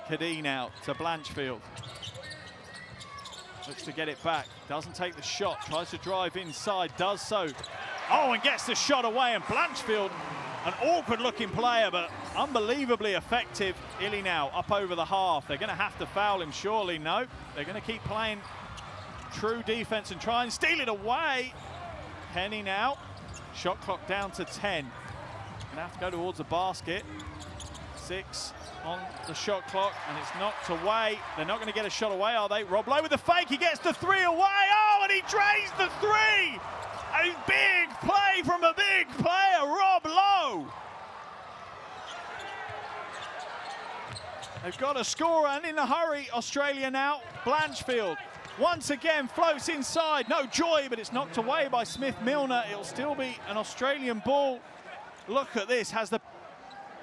Kadee now to Blanchfield. Looks to get it back. Doesn't take the shot. Tries to drive inside. Does so. Oh, and gets the shot away. And Blanchfield, an awkward-looking player, but unbelievably effective. Illy now up over the half. They're going to have to foul him, surely. No, they're going to keep playing true defense and try and steal it away. Penny now. Shot clock down to 10. Gonna have to go towards the basket. 6 on the shot clock, and it's knocked away. They're not going to get a shot away, are they? Rob Lowe with the fake. He gets the 3 away. Oh, and he drains the 3. A big play from a big player, Rob Lowe. They've got a scorer, and in a hurry, Australia now. Blanchfield once again floats inside. No joy, but it's knocked away by Smith-Milner. It'll still be an Australian ball. Look at this, has the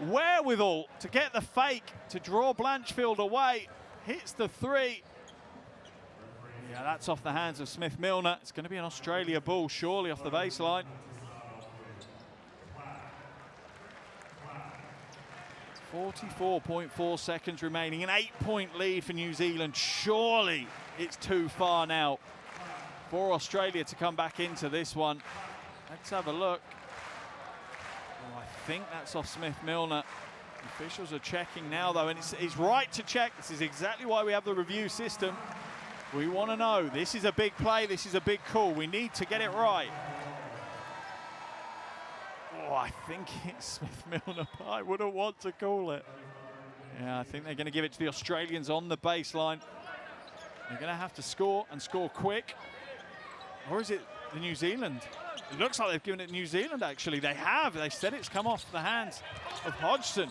wherewithal to get the fake, to draw Blanchfield away. Hits the 3. Yeah, that's off the hands of Smith-Milner. It's going to be an Australia ball, surely, off the baseline. 44.4 seconds remaining, an 8-point lead for New Zealand. Surely it's too far now for Australia to come back into this one. Let's have a look. Oh, I think that's off Smith-Milner. The officials are checking now, though, and it's right to check. This is exactly why we have the review system. We want to know. This is a big play. This is a big call. We need to get it right. Oh, I think it's Smith-Milner. I wouldn't want to call it. Yeah, I think they're going to give it to the Australians on the baseline. They're going to have to score, and score quick. Or is it the New Zealand? It looks like they've given it New Zealand, actually. They have. They said it's come off the hands of Hodgson.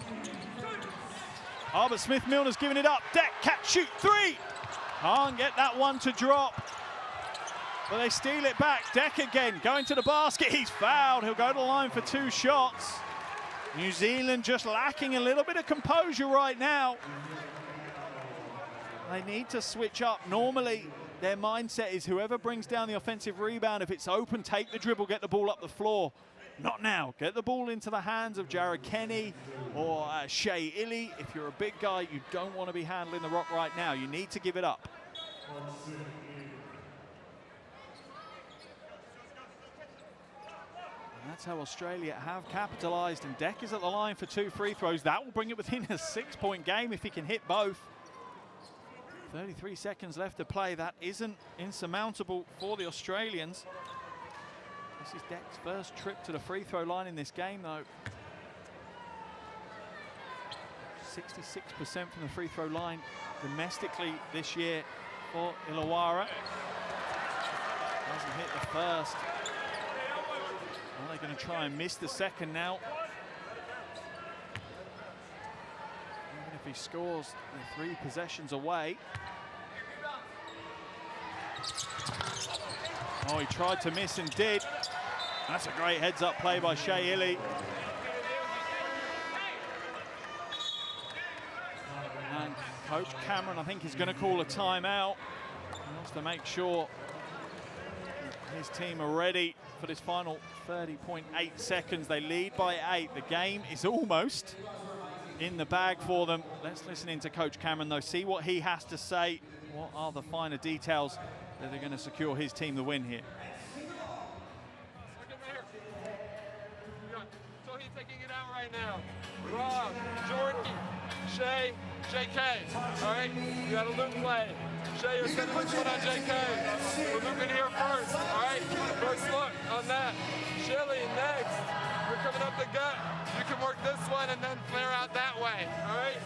Oh, but Smith-Milner's giving it up. Deck, catch, shoot, three. Can't get that one to drop. But they steal it back. Deck again, going to the basket. He's fouled. He'll go to the line for 2 shots. New Zealand just lacking a little bit of composure right now. They need to switch up. Normally, their mindset is whoever brings down the offensive rebound, if it's open, take the dribble, get the ball up the floor. Not now. Get the ball into the hands of Jared Kenny or Shea Illy. If you're a big guy, you don't want to be handling the rock right now. You need to give it up. And that's how Australia have capitalized. And Deck is at the line for 2 free throws. That will bring it within a 6-point game if he can hit both. 33 seconds left to play. That isn't insurmountable for the Australians. This is Deck's first trip to the free throw line in this game, though. 66% from the free throw line domestically this year for Illawarra. Doesn't hit the first. Well, they're going to try and miss the second now. Even if he scores, they're 3 possessions away. Oh, he tried to miss and did. That's a great heads-up play by Shea Illy. And Coach Cameron, I think, is going to call a timeout. He wants to make sure his team are ready for this final 30.8 seconds. They lead by 8. The game is almost in the bag for them. Let's listen in to Coach Cameron, though, see what he has to say. What are the finer details that are going to secure his team the win here? So he's taking it out right now. Rob, Jordan, Shea, JK. All right, you got a loop play. Shea, you're sending this one on JK. We're moving here first. All right, first look on that. Chili next. We're coming up the gut. You can work this one and then flare out that way. All right.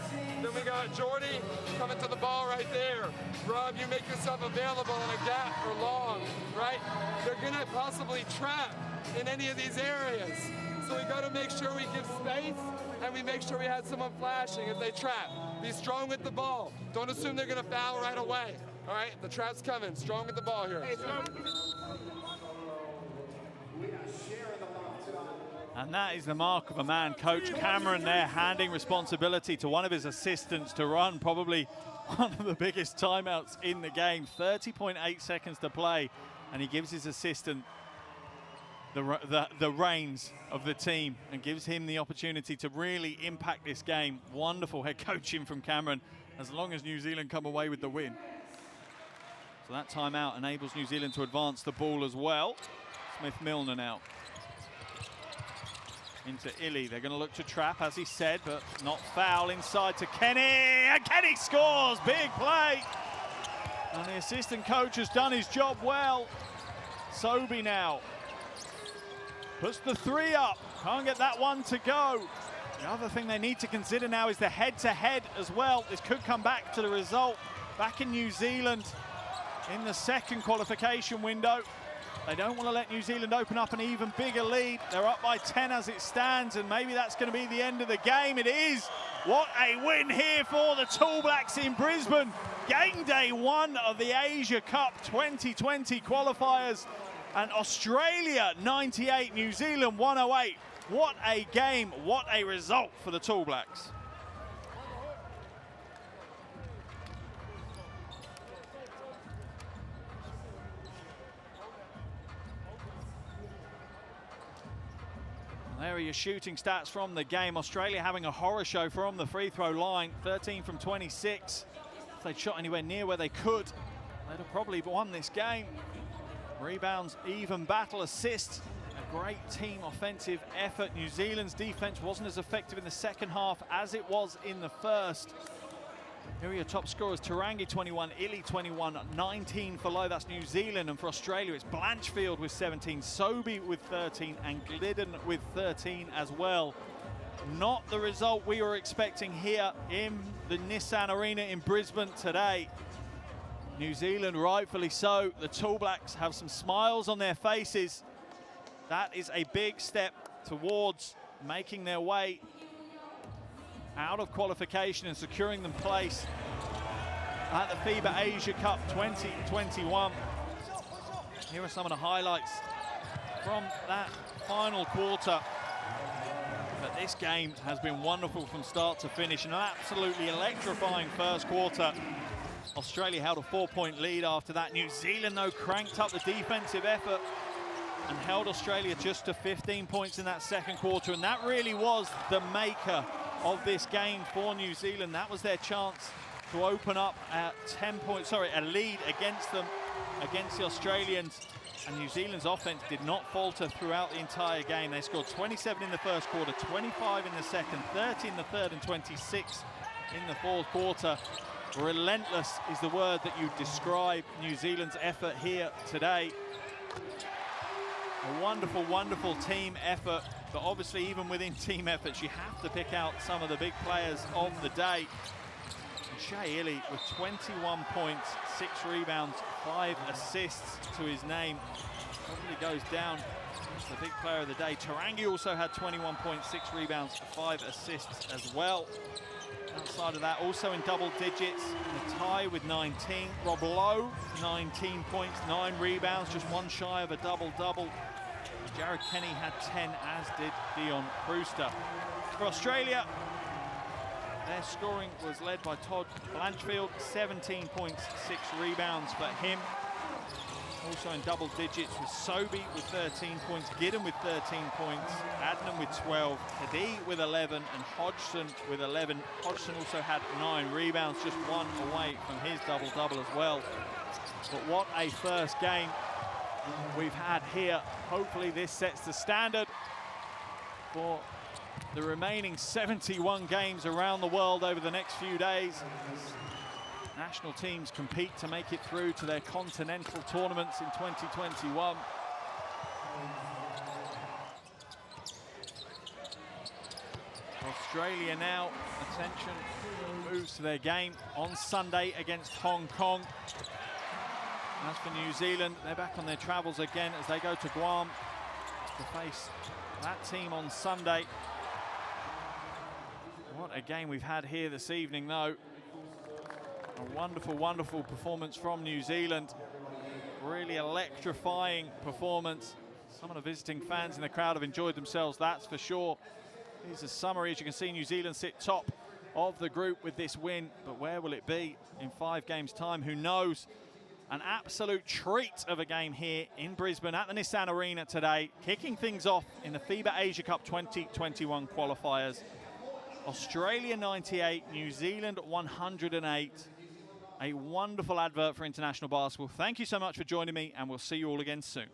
Then we got Jordy coming to the ball right there. Rob, you make yourself available in a gap or long, right? They're gonna possibly trap in any of these areas. So we got to make sure we give space and we make sure we have someone flashing if they trap. Be strong with the ball. Don't assume they're going to foul right away. All right, the trap's coming. Strong with the ball here. And that is the mark of a man. Coach Cameron there handing responsibility to one of his assistants to run probably one of the biggest timeouts in the game. 30.8 seconds to play, and he gives his assistant the reins of the team and gives him the opportunity to really impact this game. Wonderful head coaching from Cameron, as long as New Zealand come away with the win. So that timeout enables New Zealand to advance the ball as well. Smith-Milner now into Illy. They're going to look to trap, as he said, but not foul. Inside to Kenny, and Kenny scores. Big play. And the assistant coach has done his job well. Sobey now puts the 3 up. Can't get that one to go. The other thing they need to consider now is the head-to-head as well. This could come back to the result back in New Zealand in the second qualification window. They don't want to let New Zealand open up an even bigger lead. They're up by 10 as it stands, and maybe that's going to be the end of the game. It is. What a win here for the Tall Blacks in Brisbane. Game day 1 of the Asia Cup 2020 qualifiers. And Australia 98, New Zealand 108. What a game, what a result for the Tall Blacks. There are your shooting stats from the game. Australia having a horror show from the free throw line. 13 from 26. If they'd shot anywhere near where they could, they'd have probably won this game. Rebounds, even battle, assists. A great team offensive effort. New Zealand's defense wasn't as effective in the second half as it was in the first. Here are your top scorers: Tarangi 21, Illy 21, 19 for Lowe, that's New Zealand. And for Australia, it's Blanchfield with 17, Sobey with 13, and Glidden with 13 as well. Not the result we were expecting here in the Nissan Arena in Brisbane today. New Zealand, rightfully so. The Tall Blacks have some smiles on their faces. That is a big step towards making their way out of qualification and securing them place at the FIBA Asia Cup 2021. Here are some of the highlights from that final quarter. But this game has been wonderful from start to finish. An absolutely electrifying first quarter. Australia held a 4-point lead after that. New Zealand, though, cranked up the defensive effort and held Australia just to 15 points in that second quarter. And that really was the maker of this game for New Zealand. That was their chance to open up a lead against them, against the Australians. And New Zealand's offense did not falter throughout the entire game. They scored 27 in the first quarter, 25 in the second, 30 in the third, and 26 in the fourth quarter. Relentless is the word that you describe New Zealand's effort here today. A wonderful, wonderful team effort. But obviously, even within team efforts, you have to pick out some of the big players of the day. And Shea Illy with 21 points, 6 rebounds, 5 assists to his name. Probably goes down as the big player of the day. Tarangi also had 21 points, 6 rebounds, 5 assists as well. Outside of that, also in double digits, Natai with 19. Rob Lowe, 19 points, 9 rebounds, just one shy of a double-double. Jared Kenny had 10, as did Dion Brewster. For Australia, their scoring was led by Todd Blanchfield, 17 points, 6 rebounds for him. Also in double digits was Sobey with 13 points, Giddon with 13 points, Adnan with 12, Hadi with 11, and Hodgson with 11. Hodgson also had 9 rebounds, just one away from his double-double as well. But what a first game we've had here. Hopefully this sets the standard for the remaining 71 games around the world over the next few days. National teams compete to make it through to their continental tournaments in 2021. Australia now, attention, moves to their game on Sunday against Hong Kong. As for New Zealand, they're back on their travels again as they go to Guam to face that team on Sunday. What a game we've had here this evening, though. A wonderful, wonderful performance from New Zealand. Really electrifying performance. Some of the visiting fans in the crowd have enjoyed themselves, that's for sure. Here's a summary. As you can see, New Zealand sit top of the group with this win, but where will it be in 5 games' time? Who knows? An absolute treat of a game here in Brisbane at the Nissan Arena today, kicking things off in the FIBA Asia Cup 2021 qualifiers. Australia 98, New Zealand 108. A wonderful advert for international basketball. Thank you so much for joining me, and we'll see you all again soon.